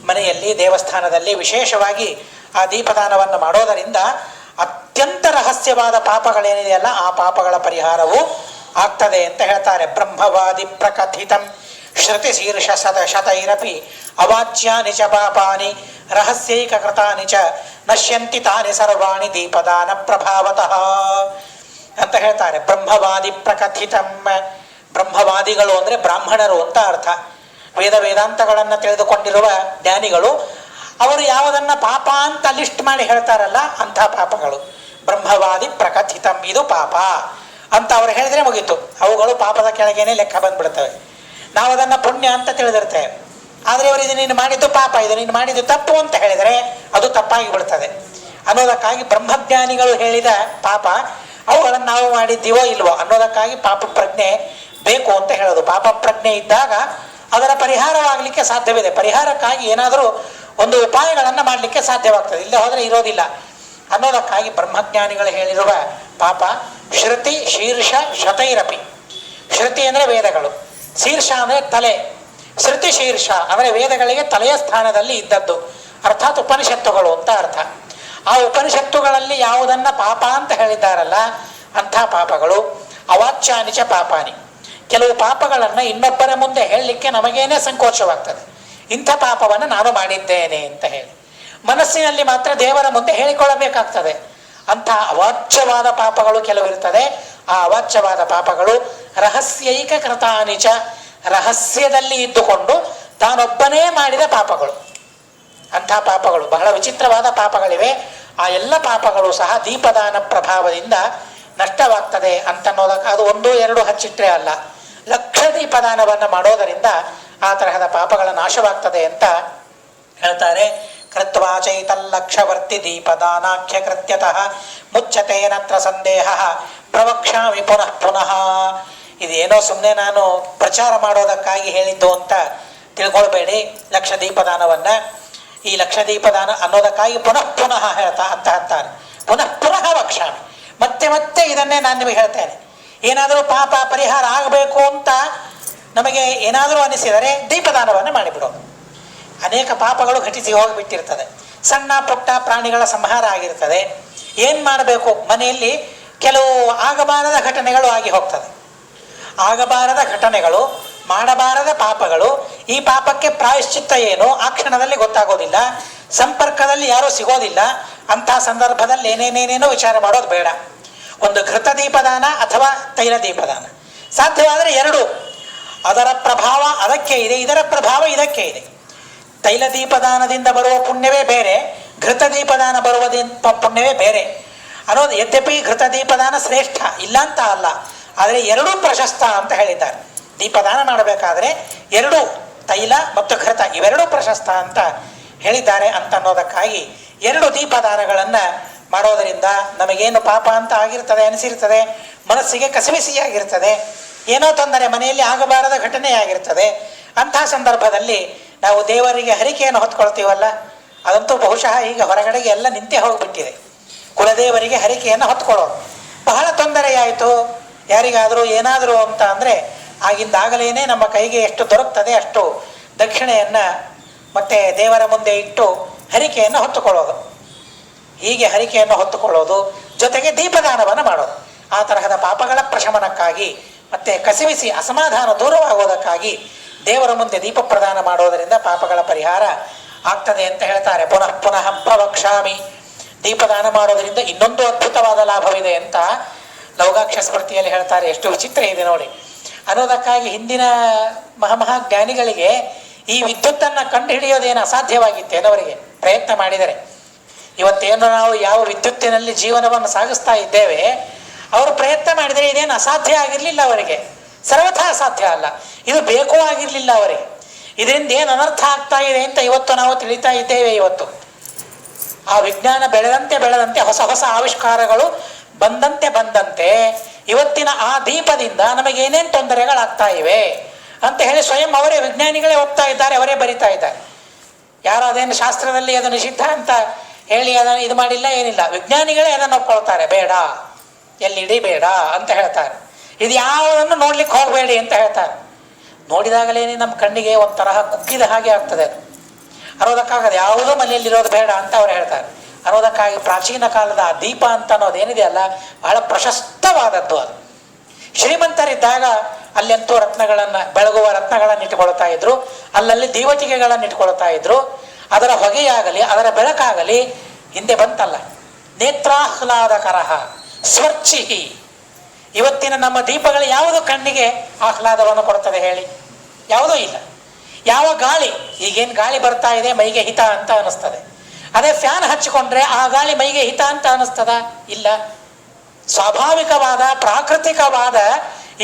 ಮನೆಯಲ್ಲಿ ದೇವಸ್ಥಾನದಲ್ಲಿ ವಿಶೇಷವಾಗಿ ಆ ದೀಪದಾನವನ್ನು ಮಾಡೋದರಿಂದ ಅತ್ಯಂತ ರಹಸ್ಯವಾದ ಪಾಪಗಳೇನಿದೆಯಲ್ಲ ಆ ಪಾಪಗಳ ಪರಿಹಾರವು ಆಗ್ತದೆ ಅಂತ ಹೇಳ್ತಾರೆ. ಬ್ರಹ್ಮವಾದಿ ಪ್ರಕಥಿತಂ ಶ್ರುತಿ ಶೀರ್ಷ ಶತೈರಪಿ ಅವಾಚ್ಯಾನಿ ಚ ಪಾಪಾನಿ ರಹಸ್ಯೈಕ ಕೃತಾನಿ ಚ ನಶ್ಯಂತಿ ತಾನಿ ಸರ್ವಾಣಿ ದೀಪದಾನ ಪ್ರಭಾವತಃ. ಅಂತ ಹೇಳ್ತಾರೆ. ಬ್ರಹ್ಮವಾದಿ ಪ್ರಕಥಿತಮ್ಮ, ಬ್ರಹ್ಮವಾದಿಗಳು ಅಂದರೆ ಬ್ರಾಹ್ಮಣರು ಅಂತ ಅರ್ಥ. ವೇದಾಂತಗಳನ್ನು ತಿಳಿದುಕೊಂಡಿರುವ ಜ್ಞಾನಿಗಳು. ಅವರು ಯಾವುದನ್ನು ಪಾಪ ಅಂತ ಲಿಸ್ಟ್ ಮಾಡಿ ಹೇಳ್ತಾರಲ್ಲ ಅಂಥ ಪಾಪಗಳು. ಬ್ರಹ್ಮವಾದಿ ಪ್ರಕಥಿತಂ, ಇದು ಪಾಪ ಅಂತ ಅವ್ರು ಹೇಳಿದ್ರೆ ಮುಗೀತು. ಅವುಗಳು ಪಾಪದ ಕೆಳಗೇನೆ ಲೆಕ್ಕ ಬಂದ್ಬಿಡ್ತವೆ. ನಾವು ಅದನ್ನು ಪುಣ್ಯ ಅಂತ ತಿಳಿದಿರ್ತೇವೆ. ಆದರೆ ಅವರು ಇದು ನೀನು ಮಾಡಿದ್ದು ಪಾಪ, ಇದು ನೀನು ಮಾಡಿದ್ದು ತಪ್ಪು ಅಂತ ಹೇಳಿದರೆ ಅದು ತಪ್ಪಾಗಿ ಬಿಡ್ತದೆ ಅನ್ನೋದಕ್ಕಾಗಿ ಬ್ರಹ್ಮಜ್ಞಾನಿಗಳು ಹೇಳಿದ ಪಾಪ ಅವುಗಳನ್ನು ನಾವು ಮಾಡಿದ್ದೀವೋ ಇಲ್ವೋ ಅನ್ನೋದಕ್ಕಾಗಿ ಪಾಪ ಪ್ರಜ್ಞೆ ಬೇಕು ಅಂತ ಹೇಳೋದು. ಪಾಪ ಪ್ರಜ್ಞೆ ಇದ್ದಾಗ ಅದರ ಪರಿಹಾರವಾಗಲಿಕ್ಕೆ ಸಾಧ್ಯವಿದೆ. ಪರಿಹಾರಕ್ಕಾಗಿ ಏನಾದರೂ ಒಂದು ಉಪಾಯಗಳನ್ನು ಮಾಡಲಿಕ್ಕೆ ಸಾಧ್ಯವಾಗ್ತದೆ, ಇಲ್ಲದೆ ಹೋದರೆ ಇರೋದಿಲ್ಲ ಅನ್ನೋದಕ್ಕಾಗಿ ಬ್ರಹ್ಮಜ್ಞಾನಿಗಳು ಹೇಳಿರುವ ಪಾಪ ಶ್ರುತಿ ಶೀರ್ಷ ಶತೈರಪಿ. ಶ್ರುತಿ ಅಂದರೆ ವೇದಗಳು, ಶೀರ್ಷ ಅಂದರೆ ತಲೆ, ಶ್ರುತಿ ಶೀರ್ಷ ಅಂದರೆ ವೇದಗಳಿಗೆ ತಲೆಯ ಸ್ಥಾನದಲ್ಲಿ ಇದ್ದದ್ದು, ಅರ್ಥಾತ್ ಉಪನಿಷತ್ತುಗಳು ಅಂತ ಅರ್ಥ. ಆ ಉಪನಿಷತ್ತುಗಳಲ್ಲಿ ಯಾವುದನ್ನು ಪಾಪ ಅಂತ ಹೇಳಿದ್ದಾರಲ್ಲ ಅಂಥ ಪಾಪಗಳು ಅವಾಚ್ಯಾನಿಚ ಪಾಪಾನಿ. ಕೆಲವು ಪಾಪಗಳನ್ನು ಇನ್ನೊಬ್ಬರ ಮುಂದೆ ಹೇಳಲಿಕ್ಕೆ ನಮಗೇನೆ ಸಂಕೋಚವಾಗ್ತದೆ. ಇಂಥ ಪಾಪವನ್ನು ನಾನು ಮಾಡಿದ್ದೇನೆ ಅಂತ ಹೇಳಿ ಮನಸ್ಸಿನಲ್ಲಿ ಮಾತ್ರ ದೇವರ ಮುಂದೆ ಹೇಳಿಕೊಳ್ಳಬೇಕಾಗ್ತದೆ. ಅಂಥ ಅವಾಚ್ಯವಾದ ಪಾಪಗಳು ಕೆಲವಿರ್ತದೆ. ಆ ಅವಾಚ್ಯವಾದ ಪಾಪಗಳು ರಹಸ್ಯೈಕ ಕೃತಾನಿಚ, ರಹಸ್ಯದಲ್ಲಿ ಇದ್ದುಕೊಂಡು ತಾನೊಬ್ಬನೇ ಮಾಡಿದ ಪಾಪಗಳು. ಅಂಥ ಪಾಪಗಳು ಬಹಳ ವಿಚಿತ್ರವಾದ ಪಾಪಗಳಿವೆ. ಆ ಎಲ್ಲ ಪಾಪಗಳು ಸಹ ದೀಪದಾನ ಪ್ರಭಾವದಿಂದ ನಷ್ಟವಾಗ್ತದೆ ಅಂತನ್ನೋದಕ್ಕೆ ಅದು 1, 2 ಹಚ್ಚಿಟ್ರೆ ಅಲ್ಲ, ಲಕ್ಷ ದೀಪದಾನವನ್ನು ಮಾಡೋದರಿಂದ ಆ ತರಹದ ಪಾಪಗಳ ನಾಶವಾಗ್ತದೆ ಅಂತ ಹೇಳ್ತಾರೆ. ಕೃತ್ವಾ ಚೈತಲ್ಲಕ್ಷವರ್ತಿ ದೀಪದಾನಾಖ್ಯ ಕೃತ್ಯತಃ ಮುಚ್ಚತೆ ನತ್ರ ಸಂದೇಹ ಪ್ರವಕ್ಷಾಮಿ ಪುನಃ ಪುನಃ. ಇದೇನೋ ಸುಮ್ಮನೆ ನಾನು ಪ್ರಚಾರ ಮಾಡೋದಕ್ಕಾಗಿ ಹೇಳಿದ್ದು ಅಂತ ತಿಳ್ಕೊಳ್ಬೇಡಿ. ಲಕ್ಷ ದೀಪದಾನವನ್ನು ಈ ಲಕ್ಷ ದೀಪದಾನ ಅನ್ನೋದಕ್ಕಾಗಿ ಪುನಃ ಪುನಃ ಹೇಳ್ತಾ ಅಂತ ಅಂತಾರೆ. ಪುನಃ ಪುನಃ ವಕ್ಷಾಮಿ, ಮತ್ತೆ ಮತ್ತೆ ಇದನ್ನೇ ನಾನು ನಿಮಗೆ ಹೇಳ್ತೇನೆ. ಏನಾದರೂ ಪಾಪ ಪರಿಹಾರ ಆಗಬೇಕು ಅಂತ ನಮಗೆ ಏನಾದರೂ ಅನಿಸಿದರೆ ದೀಪದಾನವನ್ನು ಮಾಡಿಬಿಡೋದು. ಅನೇಕ ಪಾಪಗಳು ಘಟಿಸಿ ಹೋಗಿಬಿಟ್ಟಿರ್ತದೆ. ಸಣ್ಣ ಪುಟ್ಟ ಪ್ರಾಣಿಗಳ ಸಂಹಾರ ಆಗಿರ್ತದೆ. ಏನು ಮಾಡಬೇಕು? ಮನೆಯಲ್ಲಿ ಕೆಲವು ಆಗಬಾರದ ಘಟನೆಗಳು ಆಗಿ ಹೋಗ್ತದೆ. ಆಗಬಾರದ ಘಟನೆಗಳು, ಮಾಡಬಾರದ ಪಾಪಗಳು. ಈ ಪಾಪಕ್ಕೆ ಪ್ರಾಯಶ್ಚಿತ್ತ ಏನು ಆ ಕ್ಷಣದಲ್ಲಿ ಗೊತ್ತಾಗೋದಿಲ್ಲ. ಸಂಪರ್ಕದಲ್ಲಿ ಯಾರೂ ಸಿಗೋದಿಲ್ಲ. ಅಂತಹ ಸಂದರ್ಭದಲ್ಲಿ ಏನೇನೇನೇನೋ ವಿಚಾರ ಮಾಡೋದು ಬೇಡ. ಒಂದು ಘೃತ ದೀಪದಾನ ಅಥವಾ ತೈಲ ದೀಪದಾನ, ಸಾಧ್ಯವಾದರೆ 2. ಅದರ ಪ್ರಭಾವ ಅದಕ್ಕೆ ಇದೆ, ಇದರ ಪ್ರಭಾವ ಇದಕ್ಕೆ ಇದೆ. ತೈಲ ದೀಪದಾನದಿಂದ ಬರುವ ಪುಣ್ಯವೇ ಬೇರೆ, ಘೃತ ದೀಪದಾನ ಬರುವ ಪುಣ್ಯವೇ ಬೇರೆ ಅನ್ನೋದು. ಯದ್ಯಪಿ ಘೃತ ದೀಪದಾನ ಶ್ರೇಷ್ಠ ಇಲ್ಲ ಅಂತ ಅಲ್ಲ, ಆದರೆ 2 ಪ್ರಶಸ್ತ ಅಂತ ಹೇಳಿದ್ದಾರೆ. ದೀಪದಾನ ಮಾಡಬೇಕಾದ್ರೆ 2, ತೈಲ ಮತ್ತು ಘೃತ ಇವೆರಡೂ ಪ್ರಶಸ್ತ ಅಂತ ಹೇಳಿದ್ದಾರೆ ಅಂತ ಅನ್ನೋದಕ್ಕಾಗಿ 2 ದೀಪದಾನಗಳನ್ನು ಮಾಡೋದರಿಂದ ನಮಗೇನು ಪಾಪ ಅಂತ ಆಗಿರ್ತದೆ ಅನಿಸಿರ್ತದೆ, ಮನಸ್ಸಿಗೆ ಕಸಿವಿಸಿಯಾಗಿರ್ತದೆ, ಏನೋ ತೊಂದರೆ ಮನೆಯಲ್ಲಿ ಆಗಬಾರದ ಘಟನೆ ಆಗಿರ್ತದೆ. ಅಂತಹ ಸಂದರ್ಭದಲ್ಲಿ ನಾವು ದೇವರಿಗೆ ಹರಿಕೆಯನ್ನು ಹೊತ್ಕೊಳ್ತೀವಲ್ಲ, ಅದಂತೂ ಬಹುಶಃ ಈಗ ಹೊರಗಡೆಗೆ ಎಲ್ಲ ನಿಂತೇ ಹೋಗಿಬಿಟ್ಟಿದೆ. ಕುಲದೇವರಿಗೆ ಹರಿಕೆಯನ್ನು ಹೊತ್ಕೊಳ್ಳೋದು ಬಹಳ ತೊಂದರೆಯಾಯಿತು. ಯಾರಿಗಾದರೂ ಏನಾದರೂ ಅಂತ ಅಂದರೆ ಆಗಿಂದಾಗಲೇ ನಮ್ಮ ಕೈಗೆ ಎಷ್ಟು ದೊರಕ್ತದೆ ಅಷ್ಟು ದಕ್ಷಿಣೆಯನ್ನು ಮತ್ತೆ ದೇವರ ಮುಂದೆ ಇಟ್ಟು ಹರಿಕೆಯನ್ನು ಹೊತ್ತುಕೊಳ್ಳೋದು. ಹೀಗೆ ಹರಿಕೆಯನ್ನು ಹೊತ್ತುಕೊಳ್ಳೋದು ಜೊತೆಗೆ ದೀಪದಾನವನ್ನು ಮಾಡೋದು. ಆ ತರಹದ ಪಾಪಗಳ ಪ್ರಶಮನಕ್ಕಾಗಿ ಮತ್ತೆ ಕಸಿವಿಸಿ ಅಸಮಾಧಾನ ದೂರವಾಗುವುದಕ್ಕಾಗಿ ದೇವರ ಮುಂದೆ ದೀಪ ಪ್ರದಾನ ಮಾಡೋದರಿಂದ ಪಾಪಗಳ ಪರಿಹಾರ ಆಗ್ತದೆ ಅಂತ ಹೇಳ್ತಾರೆ. ಪುನಃ ಪುನಃ ಪ್ರವಕ್ಷಾಮಿ. ದೀಪದಾನ ಮಾಡೋದರಿಂದ ಇನ್ನೊಂದು ಅದ್ಭುತವಾದ ಲಾಭವಿದೆ ಅಂತ ಲೌಗಾಕ್ಷ ಸ್ಮೃತಿಯಲ್ಲಿ ಹೇಳ್ತಾರೆ. ಎಷ್ಟು ವಿಚಿತ್ರ ಇದೆ ನೋಡಿ ಅನ್ನೋದಕ್ಕಾಗಿ ಹಿಂದಿನ ಮಹಾಜ್ಞಾನಿಗಳಿಗೆ ಈ ವಿದ್ಯುತ್ತನ್ನು ಕಂಡುಹಿಡಿಯೋದೇನು ಅಸಾಧ್ಯವಾಗಿತ್ತೇನವರಿಗೆ ಪ್ರಯತ್ನ ಮಾಡಿದರೆ. ಇವತ್ತೇನು ನಾವು ಯಾವ ವಿದ್ಯುತ್ತಿನಲ್ಲಿ ಜೀವನವನ್ನು ಸಾಗಿಸ್ತಾ ಇದ್ದೇವೆ, ಅವರು ಪ್ರಯತ್ನ ಮಾಡಿದರೆ ಇದೇನು ಅಸಾಧ್ಯ ಆಗಿರಲಿಲ್ಲ ಅವರಿಗೆ, ಸರ್ವಥಾ ಅಸಾಧ್ಯ ಅಲ್ಲ, ಇದು ಬೇಕೂ ಆಗಿರಲಿಲ್ಲ ಅವರಿಗೆ. ಇದರಿಂದ ಏನು ಅನರ್ಥ ಆಗ್ತಾ ಇದೆ ಅಂತ ಇವತ್ತು ನಾವು ತಿಳಿತಾ ಇದ್ದೇವೆ. ಇವತ್ತು ಆ ವಿಜ್ಞಾನ ಬೆಳೆದಂತೆ ಬೆಳೆದಂತೆ ಹೊಸ ಹೊಸ ಆವಿಷ್ಕಾರಗಳು ಬಂದಂತೆ ಇವತ್ತಿನ ಆ ದೀಪದಿಂದ ನಮಗೇನೇನು ತೊಂದರೆಗಳಾಗ್ತಾ ಇವೆ ಅಂತ ಹೇಳಿ ಸ್ವಯಂ ಅವರೇ ವಿಜ್ಞಾನಿಗಳೇ ಒಪ್ತಾ ಇದ್ದಾರೆ, ಅವರೇ ಬರಿತಾ ಇದ್ದಾರೆ. ಯಾರು ಅದೇನು ಶಾಸ್ತ್ರದಲ್ಲಿ ಅದು ನಿಷಿದ್ಧ ಅಂತ ಹೇಳಿ ಅದನ್ನು ಇದು ಮಾಡಿಲ್ಲ, ಏನಿಲ್ಲ, ವಿಜ್ಞಾನಿಗಳೇ ಅದನ್ನು ಒಪ್ಕೊಳ್ತಾರೆ. ಬೇಡ, LED ಬೇಡ ಅಂತ ಹೇಳ್ತಾರೆ. ಇದು ಯಾವುದನ್ನು ನೋಡ್ಲಿಕ್ಕೆ ಹೋಗಬೇಡಿ ಅಂತ ಹೇಳ್ತಾರೆ. ನೋಡಿದಾಗಲೇ ನಮ್ಮ ಕಣ್ಣಿಗೆ ಒಂಥರ ಕುಕ್ಕಿದ ಹಾಗೆ ಆಗ್ತದೆ. ಅದು ಅನ್ನೋದಕ್ಕಾಗದು ಯಾವುದೋ ಮನೆಯಲ್ಲಿರೋದು ಬೇಡ ಅಂತ ಅವ್ರು ಹೇಳ್ತಾರೆ. ಅನ್ನೋದಕ್ಕಾಗಿ ಪ್ರಾಚೀನ ಕಾಲದ ಆ ದೀಪ ಅಂತ ಅನ್ನೋದೇನಿದೆಯಲ್ಲ ಬಹಳ ಪ್ರಶಸ್ತವಾದದ್ದು. ಅದು ಶ್ರೀಮಂತರಿದ್ದಾಗ ಅಲ್ಲಂತೂ ರತ್ನಗಳನ್ನು, ಬೆಳಗುವ ರತ್ನಗಳನ್ನು ಇಟ್ಕೊಳ್ತಾ ಇದ್ರು, ಅಲ್ಲಲ್ಲಿ ದೀವಟಿಗೆಗಳನ್ನು ಇಟ್ಕೊಳ್ತಾ ಇದ್ರು. ಅದರ ಹೊಗೆಯಾಗಲಿ ಅದರ ಬೆಳಕಾಗಲಿ ಹಿಂದೆ ಬಂತಲ್ಲ, ನೇತ್ರಾಹ್ಲಾದಕರ ಸ್ವರ್ಚಿಹಿ ಇವತ್ತಿನ ನಮ್ಮ ದೀಪಗಳು ಯಾವುದು ಕಣ್ಣಿಗೆ ಆಹ್ಲಾದವನ್ನು ಕೊಡ್ತದೆ ಹೇಳಿ? ಯಾವುದೂ ಇಲ್ಲ. ಯಾವ ಗಾಳಿ, ಈಗೇನು ಗಾಳಿ ಬರ್ತಾ ಇದೆ ಮೈಗೆ ಹಿತ ಅಂತ ಅನಿಸ್ತದೆ. ಅದೇ ಫ್ಯಾನ್ ಹಚ್ಚಿಕೊಂಡ್ರೆ ಆ ಗಾಳಿ ಮೈಗೆ ಹಿತ ಅಂತ ಅನಿಸ್ತದ? ಇಲ್ಲ. ಸ್ವಾಭಾವಿಕವಾದ ಪ್ರಾಕೃತಿಕವಾದ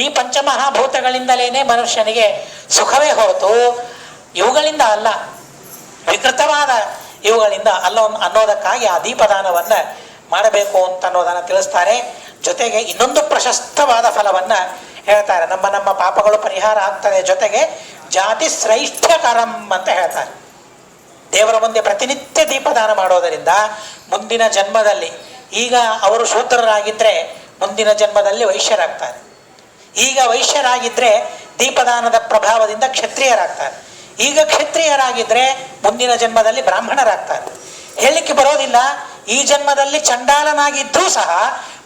ಈ ಪಂಚಮಹಾಭೂತಗಳಿಂದಲೇ ಮನುಷ್ಯನಿಗೆ ಸುಖವೇ ಹೊರತು ಇವುಗಳಿಂದ ಅಲ್ಲ, ವಿಕೃತವಾದ ಇವುಗಳಿಂದ ಅಲ್ಲ ಅನ್ನೋದಕ್ಕಾಗಿ ಆ ದೀಪದಾನವನ್ನು ಮಾಡಬೇಕು ಅಂತ ಅನ್ನೋದನ್ನು ತಿಳಿಸ್ತಾರೆ. ಜೊತೆಗೆ ಇನ್ನೊಂದು ಪ್ರಶಸ್ತವಾದ ಫಲವನ್ನು ಹೇಳ್ತಾರೆ. ನಮ್ಮ ನಮ್ಮ ಪಾಪಗಳು ಪರಿಹಾರ ಆಗ್ತದೆ, ಜೊತೆಗೆ ಜಾತಿ ಶ್ರೈಷ್ಠ್ಯಕರಂ ಅಂತ ಹೇಳ್ತಾರೆ. ದೇವರ ಮುಂದೆ ಪ್ರತಿನಿತ್ಯ ದೀಪದಾನ ಮಾಡೋದರಿಂದ ಮುಂದಿನ ಜನ್ಮದಲ್ಲಿ, ಈಗ ಅವರು ಶೂದ್ರರಾಗಿದ್ದರೆ ಮುಂದಿನ ಜನ್ಮದಲ್ಲಿ ವೈಶ್ಯರಾಗ್ತಾರೆ. ಈಗ ವೈಶ್ಯರಾಗಿದ್ದರೆ ದೀಪದಾನದ ಪ್ರಭಾವದಿಂದ ಕ್ಷತ್ರಿಯರಾಗ್ತಾರೆ. ಈಗ ಕ್ಷತ್ರಿಯರಾಗಿದ್ದರೆ ಮುಂದಿನ ಜನ್ಮದಲ್ಲಿ ಬ್ರಾಹ್ಮಣರಾಗ್ತಾರೆ. ಹೇಳಲಿಕ್ಕೆ ಬರೋದಿಲ್ಲ. ಈ ಜನ್ಮದಲ್ಲಿ ಚಂಡಾಲನಾಗಿದ್ದರೂ ಸಹ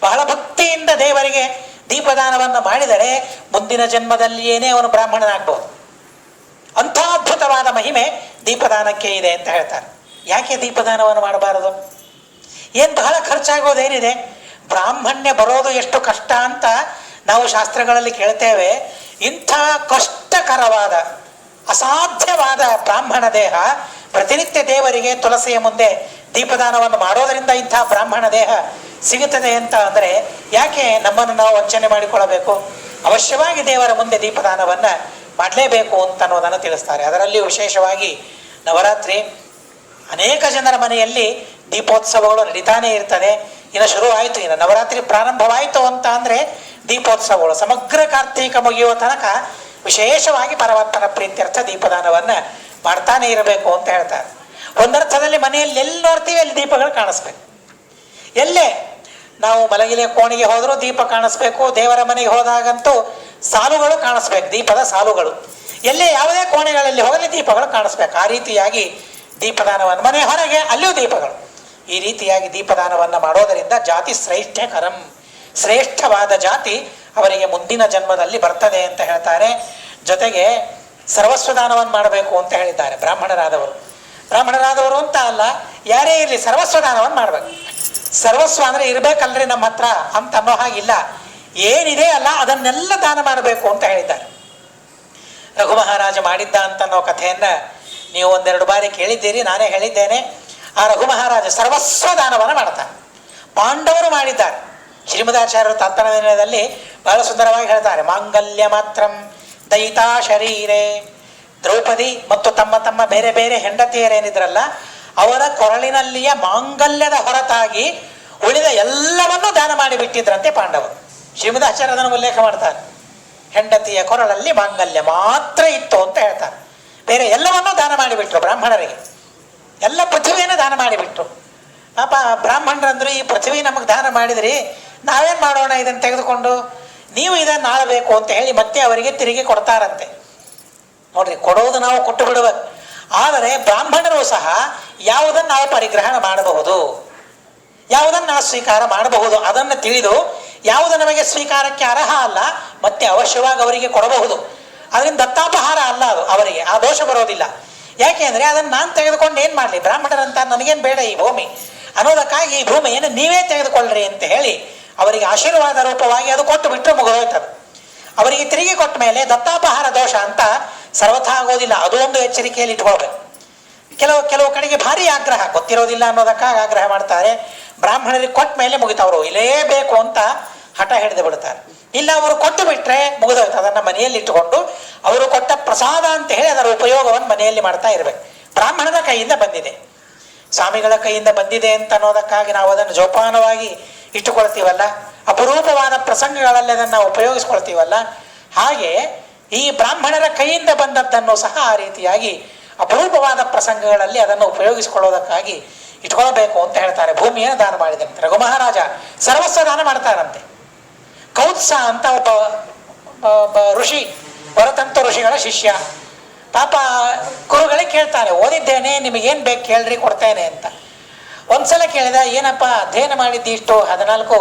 ಬಹಳ ಭಕ್ತಿಯಿಂದ ದೇವರಿಗೆ ದೀಪದಾನವನ್ನು ಮಾಡಿದರೆ ಮುಂದಿನ ಜನ್ಮದಲ್ಲಿಯೇನೇ ಅವನು ಬ್ರಾಹ್ಮಣನಾಗ್ಬೋದು. ಅಂಥ ಅದ್ಭುತವಾದ ಮಹಿಮೆ ದೀಪದಾನಕ್ಕೆ ಇದೆ ಅಂತ ಹೇಳ್ತಾರೆ. ಯಾಕೆ ದೀಪದಾನವನ್ನು ಮಾಡಬಾರದು? ಏನು ಬಹಳ ಖರ್ಚಾಗೋದೇನಿದೆ? ಬ್ರಾಹ್ಮಣ್ಯ ಬರೋದು ಎಷ್ಟು ಕಷ್ಟ ಅಂತ ನಾವು ಶಾಸ್ತ್ರಗಳಲ್ಲಿ ಕೇಳ್ತೇವೆ. ಇಂಥ ಕಷ್ಟಕರವಾದ ಅಸಾಧ್ಯವಾದ ಬ್ರಾಹ್ಮಣ ದೇಹ ಪ್ರತಿನಿತ್ಯ ದೇವರಿಗೆ ತುಳಸಿಯ ಮುಂದೆ ದೀಪದಾನವನ್ನು ಮಾಡೋದರಿಂದ ಇಂಥ ಬ್ರಾಹ್ಮಣ ದೇಹ ಸಿಗುತ್ತದೆ ಅಂತ ಅಂದರೆ ಯಾಕೆ ನಮ್ಮನ್ನು ನಾವು ವಂಚನೆ ಮಾಡಿಕೊಳ್ಳಬೇಕು? ಅವಶ್ಯವಾಗಿ ದೇವರ ಮುಂದೆ ದೀಪದಾನವನ್ನು ಮಾಡಲೇಬೇಕು ಅಂತ ಅನ್ನೋದನ್ನು ತಿಳಿಸ್ತಾರೆ. ಅದರಲ್ಲಿ ವಿಶೇಷವಾಗಿ ನವರಾತ್ರಿ ಅನೇಕ ಜನರ ಮನೆಯಲ್ಲಿ ದೀಪೋತ್ಸವಗಳು ನಡೀತಾನೆ ಇರ್ತದೆ. ಇನ್ನು ಶುರುವಾಯಿತು, ಇನ್ನು ನವರಾತ್ರಿ ಪ್ರಾರಂಭವಾಯಿತು ಅಂತ ಅಂದರೆ ದೀಪೋತ್ಸವಗಳು ಸಮಗ್ರ ಕಾರ್ತೀಕ ಮುಗಿಯುವ ತನಕ ವಿಶೇಷವಾಗಿ ಪರಮಾತ್ಮನ ಪ್ರೀತ್ಯರ್ಥ ದೀಪದಾನವನ್ನು ಮಾಡ್ತಾನೆ ಇರಬೇಕು ಅಂತ ಹೇಳ್ತಾರೆ. ಒಂದರ್ಥದಲ್ಲಿ ಮನೆಯಲ್ಲಿ ಎಲ್ಲಿ ನೋಡ್ತೀವಿ ಅಲ್ಲಿ ದೀಪಗಳು ಕಾಣಿಸ್ಬೇಕು. ಎಲ್ಲೇ ನಾವು ಮಲಗಿಲೆ ಕೋಣೆಗೆ ಹೋದರೂ ದೀಪ ಕಾಣಿಸ್ಬೇಕು. ದೇವರ ಮನೆಗೆ ಹೋದಾಗಂತೂ ಸಾಲುಗಳು ಕಾಣಿಸ್ಬೇಕು, ದೀಪದ ಸಾಲುಗಳು. ಎಲ್ಲೇ ಯಾವುದೇ ಕೋಣೆಗಳಲ್ಲಿ ಹೋಗಲಿ ದೀಪಗಳು ಕಾಣಿಸ್ಬೇಕು. ಆ ರೀತಿಯಾಗಿ ದೀಪದಾನವನ್ನು, ಮನೆ ಹೊರಗೆ ಅಲ್ಲಿಯೂ ದೀಪಗಳು. ಈ ರೀತಿಯಾಗಿ ದೀಪದಾನವನ್ನು ಮಾಡೋದರಿಂದ ಜಾತಿ ಶ್ರೈಷ್ಠ್ಯಕರಂ, ಶ್ರೇಷ್ಠವಾದ ಜಾತಿ ಅವರಿಗೆ ಮುಂದಿನ ಜನ್ಮದಲ್ಲಿ ಬರ್ತದೆ ಅಂತ ಹೇಳ್ತಾರೆ. ಜೊತೆಗೆ ಸರ್ವಸ್ವದಾನವನ್ನು ಮಾಡಬೇಕು ಅಂತ ಹೇಳಿದ್ದಾರೆ. ಬ್ರಾಹ್ಮಣರಾದವರು ಅಂತ ಅಲ್ಲ, ಯಾರೇ ಇರಲಿ ಸರ್ವಸ್ವದಾನವನ್ನು ಮಾಡಬೇಕು. ಸರ್ವಸ್ವ ಅಂದರೆ ಇರಬೇಕಲ್ರಿ ನಮ್ಮ ಹತ್ರ ಅಂತ ಅನ್ನೋ ಹಾಗಿಲ್ಲ. ಏನಿದೆ ಅಲ್ಲ ಅದನ್ನೆಲ್ಲ ದಾನ ಮಾಡಬೇಕು ಅಂತ ಹೇಳಿದ್ದಾರೆ. ರಘು ಮಹಾರಾಜ ಮಾಡಿದ್ದ ಅಂತ ಅನ್ನೋ ಕಥೆಯನ್ನು ನೀವು ಒಂದೆರಡು ಬಾರಿ ಕೇಳಿದ್ದೀರಿ, ನಾನೇ ಹೇಳಿದ್ದೇನೆ. ಆ ರಘು ಮಹಾರಾಜ ಸರ್ವಸ್ವ ದಾನವನ್ನು ಮಾಡ್ತಾನೆ. ಪಾಂಡವರು ಮಾಡಿದ್ದಾರೆ. ಶ್ರೀಮದಾಚಾರ್ಯರು ತಾತ್ಪರ್ಯದಲ್ಲಿ ಬಹಳ ಸುಂದರವಾಗಿ ಹೇಳ್ತಾರೆ. ಮಾಂಗಲ್ಯ ಮಾತ್ರಂ ದಯಿತಾ ಶರೀರೆ. ದ್ರೌಪದಿ ಮತ್ತು ತಮ್ಮ ತಮ್ಮ ಬೇರೆ ಬೇರೆ ಹೆಂಡತಿಯರೇನಿದ್ರಲ್ಲ ಅವರ ಕೊರಳಿನಲ್ಲಿಯ ಮಾಂಗಲ್ಯದ ಹೊರತಾಗಿ ಉಳಿದ ಎಲ್ಲವನ್ನೂ ದಾನ ಮಾಡಿಬಿಟ್ಟಿದ್ರಂತೆ ಪಾಂಡವರು. ಶ್ರೀಮದಾಚಾರ್ಯ ಅದನ್ನು ಉಲ್ಲೇಖ ಮಾಡ್ತಾರೆ. ಹೆಂಡತಿಯ ಕೊರಳಲ್ಲಿ ಮಾಂಗಲ್ಯ ಮಾತ್ರ ಇತ್ತು ಅಂತ ಹೇಳ್ತಾರೆ. ಬೇರೆ ಎಲ್ಲವನ್ನೂ ದಾನ ಮಾಡಿಬಿಟ್ರು ಬ್ರಾಹ್ಮಣರಿಗೆ. ಎಲ್ಲ ಪೃಥ್ವಿಯನ್ನು ದಾನ ಮಾಡಿಬಿಟ್ರು. ಪಾಪ ಬ್ರಾಹ್ಮಣರಂದ್ರು, ಈ ಪೃಥ್ವಿ ನಮಗೆ ದಾನ ಮಾಡಿದ್ರಿ, ನಾವೇನು ಮಾಡೋಣ ಇದನ್ನು ತೆಗೆದುಕೊಂಡು, ನೀವು ಇದನ್ನು ಆಳಬೇಕು ಅಂತ ಹೇಳಿ ಮತ್ತೆ ಅವರಿಗೆ ತಿರುಗಿ ಕೊಡ್ತಾರಂತೆ. ನೋಡ್ರಿ, ಕೊಡೋದು ನಾವು ಕೊಟ್ಟು ಬಿಡಬೇಕು. ಆದರೆ ಬ್ರಾಹ್ಮಣರು ಸಹ ಯಾವುದನ್ನು ನಾವು ಪರಿಗ್ರಹಣ ಮಾಡಬಹುದು, ಯಾವುದನ್ನು ನಾವು ಸ್ವೀಕಾರ ಮಾಡಬಹುದು ಅದನ್ನು ತಿಳಿದು ಯಾವುದು ನಮಗೆ ಸ್ವೀಕಾರಕ್ಕೆ ಅರ್ಹ ಅಲ್ಲ ಮತ್ತೆ ಅವಶ್ಯವಾಗಿ ಅವರಿಗೆ ಕೊಡಬಹುದು. ಅದರಿಂದ ದತ್ತಾಪಹಾರ ಅಲ್ಲ, ಅದು ಅವರಿಗೆ ಆ ದೋಷ ಬರೋದಿಲ್ಲ. ಯಾಕೆ ಅಂದರೆ ಅದನ್ನು ನಾನು ತೆಗೆದುಕೊಂಡು ಏನು ಮಾಡಲಿ, ಬ್ರಾಹ್ಮಣರಂತ ನನಗೇನು ಬೇಡ ಈ ಭೂಮಿ ಅನ್ನೋದಕ್ಕಾಗಿ ಈ ಭೂಮಿಯನ್ನು ನೀವೇ ತೆಗೆದುಕೊಳ್ಳ್ರಿ ಅಂತ ಹೇಳಿ ಅವರಿಗೆ ಆಶೀರ್ವಾದ ರೂಪವಾಗಿ ಅದು ಕೊಟ್ಟು ಬಿಟ್ಟರೆ ಮುಗಿದೋಯ್ತದೆ. ಅವರಿಗೆ ತಿರುಗಿ ಕೊಟ್ಟ ಮೇಲೆ ದತ್ತಾಪಹಾರ ದೋಷ ಅಂತ ಸರ್ವಥಾ ಆಗೋದಿಲ್ಲ. ಅದು ಒಂದು ಎಚ್ಚರಿಕೆಯಲ್ಲಿ ಇಟ್ಕೊಳ್ಬೇಕು. ಕೆಲವು ಕಡೆಗೆ ಭಾರಿ ಆಗ್ರಹ, ಗೊತ್ತಿರೋದಿಲ್ಲ ಅನ್ನೋದಕ್ಕಾಗಿ ಆಗ್ರಹ ಮಾಡ್ತಾರೆ. ಬ್ರಾಹ್ಮಣರಿಗೆ ಕೊಟ್ಟ ಮೇಲೆ ಮುಗಿತವರು ಇಲ್ಲೇಬೇಕು ಅಂತ ಹಠ ಹಿಡಿದು ಬಿಡ್ತಾರೆ. ಇಲ್ಲ, ಅವರು ಕೊಟ್ಟು ಬಿಟ್ಟರೆ ಮುಗಿದೋಯ್ತು. ಅದನ್ನು ಮನೆಯಲ್ಲಿ ಇಟ್ಟುಕೊಂಡು ಅವರು ಕೊಟ್ಟ ಪ್ರಸಾದ ಅಂತ ಹೇಳಿ ಅದರ ಉಪಯೋಗವನ್ನು ಮನೆಯಲ್ಲಿ ಮಾಡ್ತಾ ಇರಬೇಕು. ಬ್ರಾಹ್ಮಣರ ಕೈಯಿಂದ ಬಂದಿದೆ, ಸ್ವಾಮಿಗಳ ಕೈಯಿಂದ ಬಂದಿದೆ ಅಂತ ಅನ್ನೋದಕ್ಕಾಗಿ ನಾವು ಅದನ್ನು ಜೋಪಾನವಾಗಿ ಇಟ್ಟುಕೊಳ್ತೀವಲ್ಲ, ಅಪರೂಪವಾದ ಪ್ರಸಂಗಗಳಲ್ಲಿ ಅದನ್ನು ನಾವು ಉಪಯೋಗಿಸ್ಕೊಳ್ತೀವಲ್ಲ, ಹಾಗೆ ಈ ಬ್ರಾಹ್ಮಣರ ಕೈಯಿಂದ ಬಂದದ್ದನ್ನು ಸಹ ಆ ರೀತಿಯಾಗಿ ಅಪರೂಪವಾದ ಪ್ರಸಂಗಗಳಲ್ಲಿ ಅದನ್ನು ಉಪಯೋಗಿಸಿಕೊಳ್ಳೋದಕ್ಕಾಗಿ ಇಟ್ಕೊಳ್ಬೇಕು ಅಂತ ಹೇಳ್ತಾರೆ. ಭೂಮಿಯನ್ನು ದಾನ ಮಾಡಿದಂತೆ ರಘು ಮಹಾರಾಜ ಸರ್ವಸ್ವ ದಾನ ಮಾಡ್ತಾರಂತೆ. ಕೌತ್ಸ ಅಂತ ಒಬ್ಬ ಋಷಿ, ವರತಂತು ಋಷಿಗಳ ಶಿಷ್ಯ. ಪಾಪ ಗುರುಗಳಿಗೆ ಕೇಳ್ತಾನೆ, ಓದಿದ್ದೇನೆ, ನಿಮಗೇನು ಬೇಕು ಕೇಳ್ರಿ ಕೊಡ್ತೇನೆ ಅಂತ. ಒಂದ್ಸಲ ಕೇಳಿದ, ಏನಪ್ಪ ಅಧ್ಯಯನ ಮಾಡಿದ್ದು ಇಷ್ಟು 14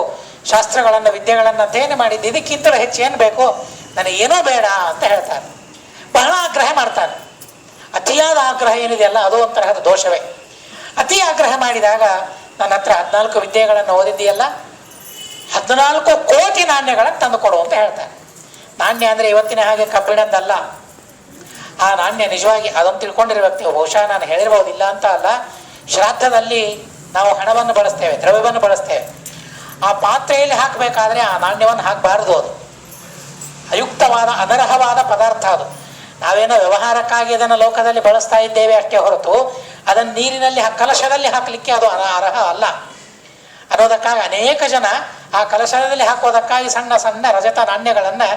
ಶಾಸ್ತ್ರಗಳನ್ನು ವಿದ್ಯೆಗಳನ್ನು ಅಧ್ಯಯನ ಮಾಡಿದ್ದು, ಇದಕ್ಕಿಂತಲೂ ಹೆಚ್ಚು ಏನು ಬೇಕು, ನನಗೇನೂ ಬೇಡ ಅಂತ ಹೇಳ್ತಾನೆ. ಬಹಳ ಆಗ್ರಹ ಮಾಡ್ತಾನೆ. ಅತಿಯಾದ ಆಗ್ರಹ ಏನಿದೆಯಲ್ಲ ಅದು ಒಂತರಹದ ದೋಷವೇ. ಅತಿ ಆಗ್ರಹ ಮಾಡಿದಾಗ, ನನ್ನ ಹತ್ರ 14 ವಿದ್ಯೆಗಳನ್ನು ಓದಿದ್ದೀಯಲ್ಲ, 14 ಕೋಟಿ ನಾಣ್ಯಗಳನ್ನು ತಂದು ಕೊಡು ಅಂತ ಹೇಳ್ತಾರೆ. ನಾಣ್ಯ ಅಂದರೆ ಇವತ್ತಿನ ಹಾಗೆ ಕಬ್ಬಿಣದ್ದಲ್ಲ. ಆ ನಾಣ್ಯ ನಿಜವಾಗಿ ಅದನ್ನು ತಿಳ್ಕೊಂಡಿರ್ಬೇಕು. ಬಹುಶಃ ನಾನು ಹೇಳಿರ್ಬೋದಿಲ್ಲ ಅಂತ ಅಲ್ಲ. ಶ್ರಾದ್ದದಲ್ಲಿ ನಾವು ಹಣವನ್ನು ಬಳಸ್ತೇವೆ, ದ್ರವ್ಯವನ್ನು ಬಳಸ್ತೇವೆ. ಆ ಪಾತ್ರೆಯಲ್ಲಿ ಹಾಕಬೇಕಾದ್ರೆ ಆ ನಾಣ್ಯವನ್ನು ಹಾಕಬಾರ್ದು. ಅದು ಅಯುಕ್ತವಾದ ಅನರ್ಹವಾದ ಪದಾರ್ಥ. ಅದು ನಾವೇನೋ ವ್ಯವಹಾರಕ್ಕಾಗಿ ಅದನ್ನು ಲೋಕದಲ್ಲಿ ಬಳಸ್ತಾ ಇದ್ದೇವೆ ಅಷ್ಟೇ ಹೊರತು ಅದನ್ನು ನೀರಿನಲ್ಲಿ ಕಲಶದಲ್ಲಿ ಹಾಕಲಿಕ್ಕೆ ಅದು ಅರ್ಹ ಅಲ್ಲ ಅನ್ನೋದಕ್ಕಾಗಿ ಅನೇಕ ಜನ ಆ ಕಲಶದಲ್ಲಿ ಹಾಕೋದಕ್ಕಾಗಿ ಸಣ್ಣ ಸಣ್ಣ ರಜತ ನಾಣ್ಯಗಳನ್ನು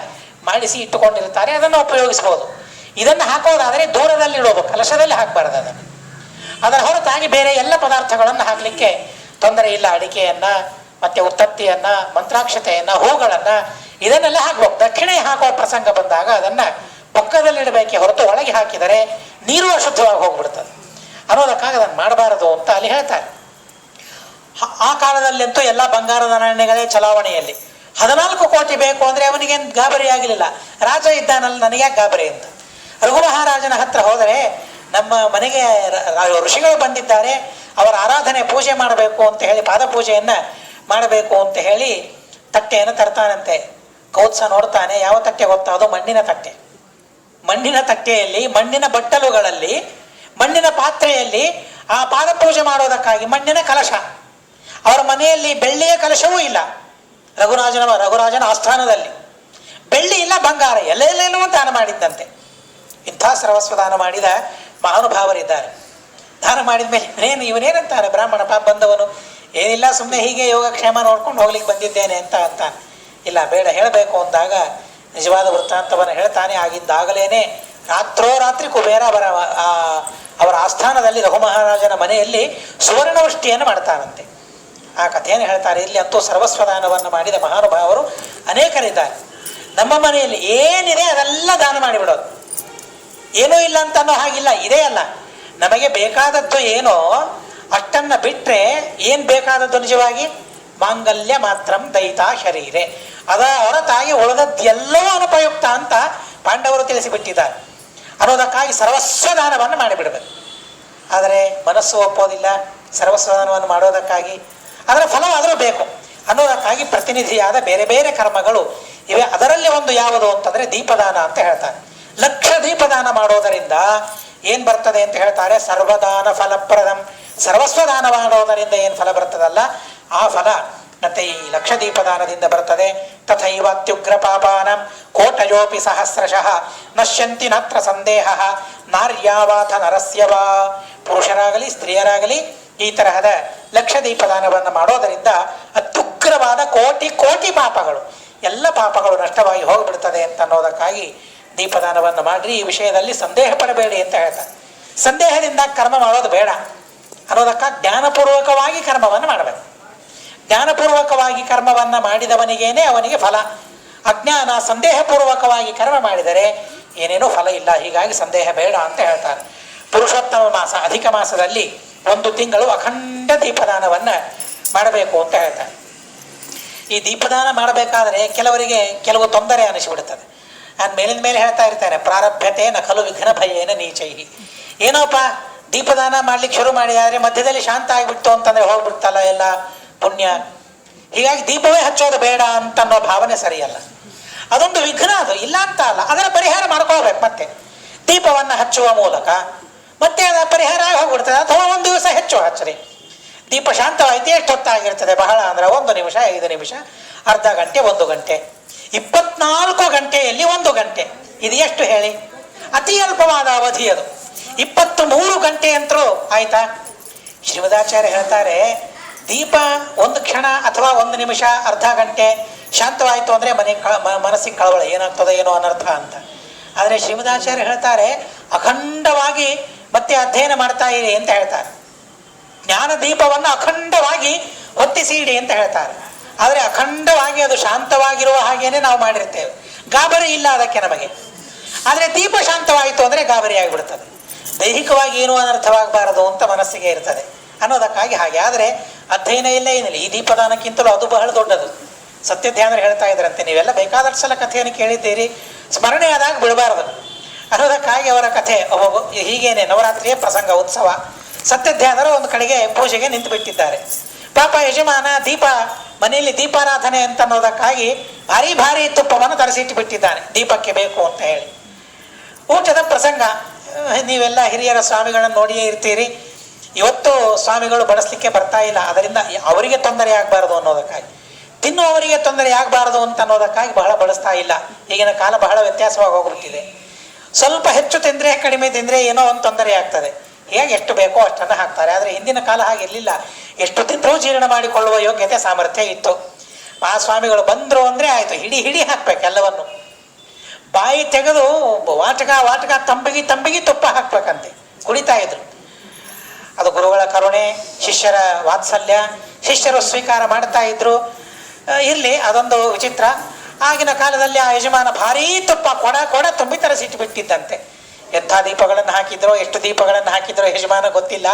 ಮಾಡಿಸಿ ಇಟ್ಟುಕೊಂಡಿರ್ತಾರೆ. ಅದನ್ನು ಉಪಯೋಗಿಸ್ಬೋದು. ಇದನ್ನು ಹಾಕೋದಾದರೆ ದೂರದಲ್ಲಿಡೋದು, ಕಲಶದಲ್ಲಿ ಹಾಕಬಾರ್ದು. ಅದರ ಹೊರತಾಗಿ ಬೇರೆ ಎಲ್ಲ ಪದಾರ್ಥಗಳನ್ನು ಹಾಕಲಿಕ್ಕೆ ತೊಂದರೆ ಇಲ್ಲ. ಅಡಿಕೆಯನ್ನು, ಮತ್ತು ಉತ್ತತ್ತಿಯನ್ನು, ಮಂತ್ರಾಕ್ಷತೆಯನ್ನು, ಹೂಗಳನ್ನು ಇದನ್ನೆಲ್ಲ ಹಾಕ್ಬೇಕು. ದಕ್ಷಿಣೆ ಹಾಕುವ ಪ್ರಸಂಗ ಬಂದಾಗ ಅದನ್ನು ಪಕ್ಕದಲ್ಲಿಡಬೇಕೆ ಹೊರತು ಒಳಗೆ ಹಾಕಿದರೆ ನೀರು ಅಶುದ್ಧವಾಗಿ ಹೋಗ್ಬಿಡ್ತದೆ ಅನ್ನೋದಕ್ಕಾಗಿ ಅದನ್ನು ಮಾಡಬಾರದು ಅಂತ ಅಲ್ಲಿ ಹೇಳ್ತಾರೆ. ಆ ಕಾಲದಲ್ಲಂತೂ ಎಲ್ಲ ಬಂಗಾರದ ನಾಣ್ಯಗಳೇ ಚಲಾವಣೆಯಲ್ಲಿ. 14 ಕೋಟಿ ಬೇಕು ಅಂದರೆ ಅವನಿಗೇನು ಗಾಬರಿ ಆಗಲಿಲ್ಲ. ರಾಜ ಇದ್ದಾನಲ್ಲ, ನನಗೆ ಯಾಕೆ ಗಾಬರಿ ಅಂತ. ರಘುಮಹಾರಾಜನ ಹತ್ರ ಹೋದರೆ ನಮ್ಮ ಮನೆಗೆ ಋಷಿಗಳು ಬಂದಿದ್ದಾರೆ, ಅವರ ಆರಾಧನೆ ಪೂಜೆ ಮಾಡಬೇಕು ಅಂತ ಹೇಳಿ, ಪಾದಪೂಜೆಯನ್ನು ಮಾಡಬೇಕು ಅಂತ ಹೇಳಿ ತಟ್ಟೆಯನ್ನು ತರ್ತಾನಂತೆ. ಕೌತ್ಸ ನೋಡ್ತಾನೆ. ಯಾವ ತಟ್ಟೆ ಗೊತ್ತಾ? ಅದು ಮಣ್ಣಿನ ತಟ್ಟೆ. ಮಣ್ಣಿನ ತಟ್ಟೆಯಲ್ಲಿ, ಮಣ್ಣಿನ ಬಟ್ಟಲುಗಳಲ್ಲಿ, ಮಣ್ಣಿನ ಪಾತ್ರೆಯಲ್ಲಿ ಆ ಪಾದಪೂಜೆ ಮಾಡೋದಕ್ಕಾಗಿ ಮಣ್ಣಿನ ಕಲಶ. ಅವರ ಮನೆಯಲ್ಲಿ ಬೆಳ್ಳಿಯ ಕಲಶವೂ ಇಲ್ಲ. ರಘುರಾಜನ ಆಸ್ಥಾನದಲ್ಲಿ ಬೆಳ್ಳಿ ಇಲ್ಲ, ಬಂಗಾರ ಎಲ್ಲೆಲ್ಲೇನೂ ದಾನ ಮಾಡಿದ್ದಂತೆ. ಇಂಥ ಸರ್ವಸ್ವ ದಾನ ಮಾಡಿದ ಮಹಾನುಭಾವರಿದ್ದಾರೆ. ದಾನ ಮಾಡಿದ ಮೇಲೆ ಇವನೇನಂತಾನೆ ಬ್ರಾಹ್ಮಣ ಪಾಪ ಬಂದವನು, ಏನಿಲ್ಲ ಸುಮ್ಮನೆ ಹೀಗೆ ಯೋಗಕ್ಷೇಮ ನೋಡ್ಕೊಂಡು ಹೋಗ್ಲಿಕ್ಕೆ ಬಂದಿದ್ದೇನೆ ಅಂತ ಅಂತಾನೆ. ಇಲ್ಲ, ಬೇಡ, ಹೇಳಬೇಕು ಅಂದಾಗ ನಿಜವಾದ ವೃತ್ತಾಂತವನ್ನು ಹೇಳ್ತಾನೆ. ಆಗಿದ್ದಾಗಲೇ ರಾತ್ರೋರಾತ್ರಿ ಕುಬೇರ ಅವರ ಆಸ್ಥಾನದಲ್ಲಿ ರಘುಮಹಾರಾಜನ ಮನೆಯಲ್ಲಿ ಸುವರ್ಣವೃಷ್ಟಿಯನ್ನು ಮಾಡ್ತಾನಂತೆ. ಆ ಕಥೆಯನ್ನು ಹೇಳ್ತಾರೆ. ಇಲ್ಲಿ ಅಂತೂ ಸರ್ವಸ್ವದಾನವನ್ನು ಮಾಡಿದ ಮಹಾನುಭಾವರು ಅನೇಕರಿದ್ದಾರೆ. ನಮ್ಮ ಮನೆಯಲ್ಲಿ ಏನಿದೆ ಅದೆಲ್ಲ ದಾನ ಮಾಡಿಬಿಡೋದು. ಏನೂ ಇಲ್ಲ ಅಂತ ಅನ್ನೋ ಹಾಗಿಲ್ಲ. ಇದೇ ಅಲ್ಲ, ನಮಗೆ ಬೇಕಾದದ್ದು ಏನೋ ಅಷ್ಟನ್ನು ಬಿಟ್ಟರೆ ಏನು ಬೇಕಾದದ್ದು ನಿಜವಾಗಿ ಮಾಂಗಲ್ಯ ಮಾತ್ರಂ ದೈತಾ ಶರೀರೆ, ಅದರ ಹೊರತಾಗಿ ಉಳಿದದ್ದೆಲ್ಲವೂ ಅನುಪಯುಕ್ತ ಅಂತ ಪಾಂಡವರು ತಿಳಿಸಿಬಿಟ್ಟಿದ್ದಾರೆ ಅನ್ನೋದಕ್ಕಾಗಿ ಸರ್ವಸ್ವದಾನವನ್ನು ಮಾಡಿಬಿಡಬೇಕು. ಆದರೆ ಮನಸ್ಸು ಒಪ್ಪೋದಿಲ್ಲ ಸರ್ವಸ್ವದಾನವನ್ನು ಮಾಡೋದಕ್ಕಾಗಿ. ಅದರ ಫಲವಾದರೂ ಬೇಕು ಅನ್ನೋದಕ್ಕಾಗಿ ಪ್ರತಿನಿಧಿಯಾದ ಬೇರೆ ಬೇರೆ ಕರ್ಮಗಳು ಇವೆ. ಅದರಲ್ಲಿ ಒಂದು ಯಾವುದು ಅಂತಂದರೆ ದೀಪದಾನ ಅಂತ ಹೇಳ್ತಾರೆ. ಲಕ್ಷ ದೀಪದಾನ ಮಾಡೋದರಿಂದ ಏನು ಬರ್ತದೆ ಅಂತ ಹೇಳ್ತಾರೆ? ಸರ್ವದಾನ ಫಲಪ್ರದಂ. ಸರ್ವಸ್ವದಾನ ಮಾಡೋದರಿಂದ ಏನು ಫಲ ಬರ್ತದಲ್ಲ, ಆ ಫಲ ಮತ್ತೆ ಈ ಲಕ್ಷ ದೀಪದಾನದಿಂದ ಬರ್ತದೆ. ತಥೈವ ಅತ್ಯುಗ್ರ ಪಾಪಾನಂ ಕೋಟಯೋಪಿ ಸಹಸ್ರಶಃ ನಶ್ಯಂತಿ ನತ್ರ ಸಂದೇಹ ನಾರ್ಯಾವಾಥ ನರಸ್ಯವಾ. ಪುರುಷರಾಗಲಿ ಸ್ತ್ರೀಯರಾಗಲಿ ಈ ತರಹದ ಲಕ್ಷ ದೀಪದಾನವನ್ನು ಮಾಡೋದರಿಂದ ಅತ್ಯುಗ್ರವಾದ ಕೋಟಿ ಕೋಟಿ ಪಾಪಗಳು, ಎಲ್ಲ ಪಾಪಗಳು ನಷ್ಟವಾಗಿ ಹೋಗಿಬಿಡ್ತದೆ ಅಂತ ಅನ್ನೋದಕ್ಕಾಗಿ ದೀಪದಾನವನ್ನು ಮಾಡ್ರಿ. ಈ ವಿಷಯದಲ್ಲಿ ಸಂದೇಹ ಪಡಬೇಡಿ ಅಂತ ಹೇಳ್ತಾರೆ. ಸಂದೇಹದಿಂದ ಕರ್ಮ ಮಾಡೋದು ಬೇಡ ಅನ್ನೋದಕ್ಕಾಗಿ ಜ್ಞಾನಪೂರ್ವಕವಾಗಿ ಕರ್ಮವನ್ನು ಮಾಡಬೇಕು. ಜ್ಞಾನಪೂರ್ವಕವಾಗಿ ಕರ್ಮವನ್ನು ಮಾಡಿದವನಿಗೇನೆ ಅವನಿಗೆ ಫಲ. ಅಜ್ಞಾನ ಸಂದೇಹಪೂರ್ವಕವಾಗಿ ಕರ್ಮ ಮಾಡಿದರೆ ಏನೇನೂ ಫಲ ಇಲ್ಲ. ಹೀಗಾಗಿ ಸಂದೇಹ ಬೇಡ ಅಂತ ಹೇಳ್ತಾರೆ. ಪುರುಷೋತ್ತಮ ಮಾಸ, ಅಧಿಕ ಮಾಸದಲ್ಲಿ 1 ತಿಂಗಳು ಅಖಂಡ ದೀಪದಾನವನ್ನು ಮಾಡಬೇಕು ಅಂತ ಹೇಳ್ತಾರೆ. ಈ ದೀಪದಾನ ಮಾಡಬೇಕಾದ್ರೆ ಕೆಲವರಿಗೆ ಕೆಲವು ತೊಂದರೆ ಅನಿಸಿಬಿಡುತ್ತದೆ. ನಾನು ಮೇಲಿನ ಮೇಲೆ ಹೇಳ್ತಾ ಇರ್ತೇನೆ, ಪ್ರಾರಭ್ಯತೆ ನ ಖಲು ವಿಘ್ನ ಭಯೇನ ನೀಚೈಹಿ. ಏನೋಪ್ಪ ದೀಪದಾನ ಮಾಡ್ಲಿಕ್ಕೆ ಶುರು ಮಾಡಿದರೆ ಮಧ್ಯದಲ್ಲಿ ಶಾಂತ ಆಗಿಬಿಡ್ತು ಅಂತಂದರೆ ಹೋಗ್ಬಿಡ್ತಲ್ಲ ಎಲ್ಲ ಪುಣ್ಯ. ಹೀಗಾಗಿ ದೀಪವೇ ಹಚ್ಚೋದು ಬೇಡ ಅಂತನ್ನೋ ಭಾವನೆ ಸರಿಯಲ್ಲ. ಅದೊಂದು ವಿಘ್ನ, ಅದು ಇಲ್ಲ ಅಂತ ಅಲ್ಲ. ಅದರ ಪರಿಹಾರ ಮಾಡ್ಕೊಳ್ಬೇಕು. ಮತ್ತೆ ದೀಪವನ್ನು ಹಚ್ಚುವ ಮೂಲಕ ಮತ್ತೆ ಅದರ ಪರಿಹಾರ ಆಗಿ ಹೋಗ್ಬಿಡ್ತದೆ. ಅಥವಾ 1 ದಿವಸ ಹೆಚ್ಚು ಹಚ್ಚರಿ. ದೀಪ ಶಾಂತವಾಯಿತು. ಎಷ್ಟು ಹೊತ್ತಾಗಿರ್ತದೆ? ಬಹಳ ಅಂದರೆ 1 ನಿಮಿಷ, 5 ನಿಮಿಷ, ಅರ್ಧ ಗಂಟೆ, 1 ಗಂಟೆ. 24 ಗಂಟೆಯಲ್ಲಿ 1 ಗಂಟೆ, ಇದು ಎಷ್ಟು ಹೇಳಿ? ಅತಿ ಅಲ್ಪವಾದ ಅವಧಿ ಅದು. 23 ಗಂಟೆ ಅಂತರೂ ಆಯ್ತಾ? ಶ್ರೀಮದಾಚಾರ್ಯ ಹೇಳ್ತಾರೆ, ದೀಪ 1 ಕ್ಷಣ ಅಥವಾ 1 ನಿಮಿಷ, ಅರ್ಧ ಗಂಟೆ ಶಾಂತವಾಯಿತು ಅಂದರೆ ಮನಸ್ಸಿಗೆ ಕಳವಳ, ಏನಾಗ್ತದೆ ಏನೋ ಅನರ್ಥ ಅಂತ. ಆದರೆ ಶ್ರೀಮದಾಚಾರ್ಯ ಹೇಳ್ತಾರೆ, ಅಖಂಡವಾಗಿ ಮತ್ತೆ ಅಧ್ಯಯನ ಮಾಡ್ತಾ ಇರಿ ಅಂತ ಹೇಳ್ತಾರೆ. ಜ್ಞಾನ ದೀಪವನ್ನು ಅಖಂಡವಾಗಿ ಹೊತ್ತಿಸಿ ಇಡಿ ಅಂತ ಹೇಳ್ತಾರೆ. ಆದರೆ ಅಖಂಡವಾಗಿ ಅದು ಶಾಂತವಾಗಿರುವ ಹಾಗೇನೆ ನಾವು ಮಾಡಿರ್ತೇವೆ. ಗಾಬರಿ ಇಲ್ಲ ಅದಕ್ಕೆ ನಮಗೆ. ಆದರೆ ದೀಪ ಶಾಂತವಾಯಿತು ಅಂದರೆ ಗಾಬರಿ ಆಗಿಬಿಡ್ತದೆ. ದೈಹಿಕವಾಗಿ ಏನೂ ಅನರ್ಥವಾಗಬಾರದು ಅಂತ ಮನಸ್ಸಿಗೆ ಇರ್ತದೆ ಅನ್ನೋದಕ್ಕಾಗಿ ಹಾಗೆ. ಆದರೆ ಅಧ್ಯಯನ ಇಲ್ಲ, ಏನಿಲ್ಲ. ಈ ದೀಪದಾನಕ್ಕಿಂತಲೂ ಅದು ಬಹಳ ದೊಡ್ಡದು. ಸತ್ಯಧ್ಯಾನರು ಹೇಳ್ತಾ ಇದ್ರಂತೆ, ನೀವೆಲ್ಲ ಬೇಕಾದಷ್ಟು ಸಲ ಕಥೆಯನ್ನು ಕೇಳಿದ್ದೀರಿ, ಸ್ಮರಣೆ ಆದಾಗ ಬಿಡಬಾರದು ಅನ್ನೋದಕ್ಕಾಗಿ ಅವರ ಕಥೆ ಹೀಗೇನೆ. ನವರಾತ್ರಿಯ ಪ್ರಸಂಗ, ಉತ್ಸವ. ಸತ್ಯಧ್ಯಾನರು ಒಂದು ಕಡೆಗೆ ಪೂಜೆಗೆ ನಿಂತು ಬಿಟ್ಟಿದ್ದಾರೆ. ಪಾಪ ಯಜಮಾನ ದೀಪ ಮನೆಯಲ್ಲಿ ದೀಪಾರಾಧನೆ ಅಂತ ಅನ್ನೋದಕ್ಕಾಗಿ ಭಾರಿ ಭಾರಿ ತುಪ್ಪವನ್ನು ತರಿಸಿಟ್ಟು ಬಿಟ್ಟಿದ್ದಾನೆ ದೀಪಕ್ಕೆ ಬೇಕು ಅಂತ ಹೇಳಿ. ಊಟದ ಪ್ರಸಂಗ, ನೀವೆಲ್ಲ ಹಿರಿಯರ ಸ್ವಾಮಿಗಳನ್ನು ನೋಡಿಯೇ ಇರ್ತೀರಿ. ಇವತ್ತು ಸ್ವಾಮಿಗಳು ಬಡಿಸ್ಲಿಕ್ಕೆ ಬರ್ತಾ ಇಲ್ಲ, ಅದರಿಂದ ಅವರಿಗೆ ತೊಂದರೆ ಆಗಬಾರ್ದು ಅನ್ನೋದಕ್ಕಾಗಿ, ತಿನ್ನುವವರಿಗೆ ತೊಂದರೆ ಆಗಬಾರ್ದು ಅಂತ ಅನ್ನೋದಕ್ಕಾಗಿ ಬಹಳ ಬಳಸ್ತಾ ಇಲ್ಲ. ಈಗಿನ ಕಾಲ ಬಹಳ ವ್ಯತ್ಯಾಸವಾಗಿ ಹೋಗ್ಬಿಟ್ಟಿದೆ. ಸ್ವಲ್ಪ ಹೆಚ್ಚು ತಿಂದರೆ ಕಡಿಮೆ ತಿಂದರೆ ಏನೋ ಒಂದು ತೊಂದರೆ ಆಗ್ತದೆ. ಹೇಗೆ ಎಷ್ಟು ಬೇಕೋ ಅಷ್ಟನ್ನು ಹಾಕ್ತಾರೆ. ಆದರೆ ಹಿಂದಿನ ಕಾಲ ಹಾಗಿರಲಿಲ್ಲ. ಎಷ್ಟು ತಿಂದರೂ ಜೀರ್ಣ ಮಾಡಿಕೊಳ್ಳುವ ಯೋಗ್ಯತೆ ಸಾಮರ್ಥ್ಯ ಇತ್ತು. ಆ ಸ್ವಾಮಿಗಳು ಬಂದರು ಅಂದರೆ ಆಯಿತು, ಹಿಡಿ ಹಾಕ್ಬೇಕು ಎಲ್ಲವನ್ನು. ಬಾಯಿ ತೆಗೆದು ವಾಟಕ ತಂಬಿಗೆ ತುಪ್ಪ ಹಾಕ್ಬೇಕಂತೆ, ಕುಡಿತಾ ಇದ್ರು. ಅದು ಗುರುಗಳ ಕರುಣೆ, ಶಿಷ್ಯರ ವಾತ್ಸಲ್ಯ, ಶಿಷ್ಯರು ಸ್ವೀಕಾರ ಮಾಡ್ತಾ ಇದ್ರು. ಇರಲಿ, ಅದೊಂದು ವಿಚಿತ್ರ. ಆಗಿನ ಕಾಲದಲ್ಲಿ ಆ ಯಜಮಾನ ಭಾರೀ ತುಪ್ಪ ಕೊಡ ತುಂಬಿ ತರಿಸಿಟ್ಟು ಬಿಟ್ಟಿದ್ದಂತೆ. ಎಂಥ ದೀಪಗಳನ್ನು ಹಾಕಿದ್ರೋ, ಎಷ್ಟು ದೀಪಗಳನ್ನು ಹಾಕಿದ್ರೋ ಯಜಮಾನ ಗೊತ್ತಿಲ್ಲ.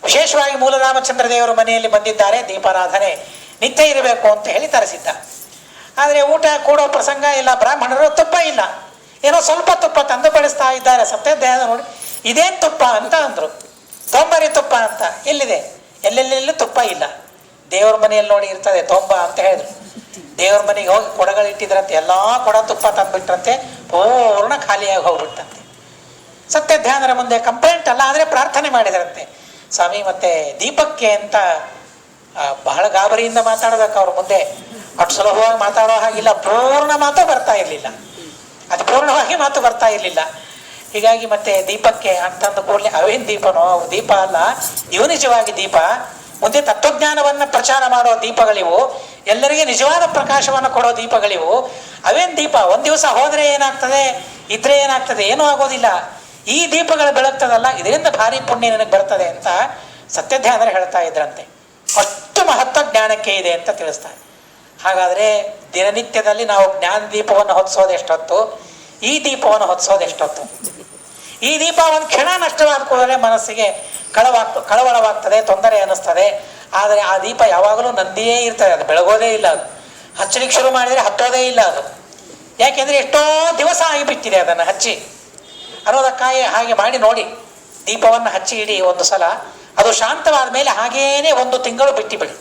ವಿಶೇಷವಾಗಿ ಮೂಲರಾಮಚಂದ್ರ ದೇವರ ಮನೆಯಲ್ಲಿ ಬಂದಿದ್ದಾರೆ, ದೀಪಾರಾಧನೆ ನಿತ್ಯ ಇರಬೇಕು ಅಂತ ಹೇಳಿ ತರಿಸಿದ್ದ. ಆದರೆ ಊಟ ಕೂಡೋ ಪ್ರಸಂಗ ಇಲ್ಲ, ಬ್ರಾಹ್ಮಣರು ತುಪ್ಪ ಇಲ್ಲ, ಏನೋ ಸ್ವಲ್ಪ ತುಪ್ಪ ತಂದು ಬಡಿಸ್ತಾ ಇದ್ದಾರೆ. ಸತ್ಯದೇಹ ನೋಡಿ, ಇದೇನು ತುಪ್ಪ ಅಂತ ಅಂದರು. ತೊಂಬರಿ ತುಪ್ಪ ಅಂತ. ಎಲ್ಲಿದೆ? ಎಲ್ಲೆಲ್ಲೆಲ್ಲೂ ತುಪ್ಪ ಇಲ್ಲ. ದೇವ್ರ ಮನೆಯಲ್ಲಿ ನೋಡಿ ಇರ್ತದೆ ತೊಂಬ ಅಂತ ಹೇಳಿದ್ರು. ದೇವ್ರ ಮನೆಗೆ ಹೋಗಿ ಕೊಡಗಳಿಟ್ಟಿದ್ರಂತೆ, ಎಲ್ಲ ಕೊಡ ತುಪ್ಪ ತಂದುಬಿಟ್ರಂತೆ, ಪೂರ್ಣ ಖಾಲಿಯಾಗಿ ಹೋಗ್ಬಿಟ್ಟಂತೆ. ಸತ್ಯಧ್ಯಾನರ ಮುಂದೆ ಕಂಪ್ಲೇಂಟ್ ಅಲ್ಲ, ಆದರೆ ಪ್ರಾರ್ಥನೆ ಮಾಡಿದ್ರಂತೆ, ಸ್ವಾಮಿ ಮತ್ತೆ ದೀಪಕ್ಕೆ ಅಂತ. ಬಹಳ ಗಾಬರಿಯಿಂದ ಮಾತಾಡಬೇಕು ಅವ್ರ ಮುಂದೆ, ಅಷ್ಟು ಸುಲಭವಾಗಿ ಮಾತಾಡೋ ಹಾಗಿಲ್ಲ. ಪೂರ್ಣ ಮಾತು ಬರ್ತಾ ಇರಲಿಲ್ಲ, ಅದು ಪೂರ್ಣವಾಗಿ ಮಾತು ಬರ್ತಾ ಇರಲಿಲ್ಲ. ಹೀಗಾಗಿ ಮತ್ತೆ ದೀಪಕ್ಕೆ ಅಂತಂದು ಕೂಡಲೇ ಅವೇನು ದೀಪನೋ, ದೀಪ ಅಲ್ಲ, ಇವು ನಿಜವಾಗಿ ದೀಪ. ಮುಂದೆ ತತ್ವಜ್ಞಾನವನ್ನು ಪ್ರಚಾರ ಮಾಡೋ ದೀಪಗಳಿವು, ಎಲ್ಲರಿಗೆ ನಿಜವಾದ ಪ್ರಕಾಶವನ್ನು ಕೊಡೋ ದೀಪಗಳಿವು. ಅವೇನು ದೀಪ? ಒಂದು ದಿವಸ ಹೋದರೆ ಏನಾಗ್ತದೆ, ಇದ್ರೆ ಏನಾಗ್ತದೆ, ಏನೂ ಆಗೋದಿಲ್ಲ. ಈ ದೀಪಗಳು ಬೆಳಗ್ತದಲ್ಲ, ಇದರಿಂದ ಭಾರಿ ಪುಣ್ಯ ನನಗೆ ಬರ್ತದೆ ಅಂತ ಸತ್ಯಧ್ಯಾನರು ಹೇಳ್ತಾ ಇದ್ರಂತೆ. ಅಷ್ಟು ಮಹತ್ವ ಜ್ಞಾನಕ್ಕೆ ಇದೆ ಅಂತ ತಿಳಿಸ್ತಾರೆ. ಹಾಗಾದರೆ ದಿನನಿತ್ಯದಲ್ಲಿ ನಾವು ಜ್ಞಾನ ದೀಪವನ್ನು ಹೊತ್ತಿಸೋದು ಎಷ್ಟೊತ್ತು, ಈ ದೀಪವನ್ನು ಹೊತ್ತಿಸೋದು ಎಷ್ಟೊತ್ತು? ಈ ದೀಪ ಒಂದು ಕ್ಷಣ ನಷ್ಟವಾದ ಕೂಡಲೇ ಮನಸ್ಸಿಗೆ ಕಳವಳವಾಗ್ತದೆ, ತೊಂದರೆ ಅನ್ನಿಸ್ತದೆ. ಆದರೆ ಆ ದೀಪ ಯಾವಾಗಲೂ ನಂದಿಯೇ ಇರ್ತದೆ, ಅದು ಬೆಳಗೋದೇ ಇಲ್ಲ. ಅದು ಹಚ್ಚಲಿಕ್ಕೆ ಶುರು ಮಾಡಿದರೆ ಹತ್ತೋದೇ ಇಲ್ಲ ಅದು. ಯಾಕೆಂದರೆ ಎಷ್ಟೋ ದಿವಸ ಆಗಿಬಿಟ್ಟಿದೆ ಅದನ್ನು ಹಚ್ಚಿ ಅನ್ನೋದಕ್ಕಾಗಿ. ಹಾಗೆ ಮಾಡಿ ನೋಡಿ, ದೀಪವನ್ನು ಹಚ್ಚಿ ಇಡಿ ಒಂದು ಸಲ. ಅದು ಶಾಂತವಾದ ಮೇಲೆ ಹಾಗೇನೆ 1 ತಿಂಗಳು ಬಿಟ್ಟು ಬಿಡಿ.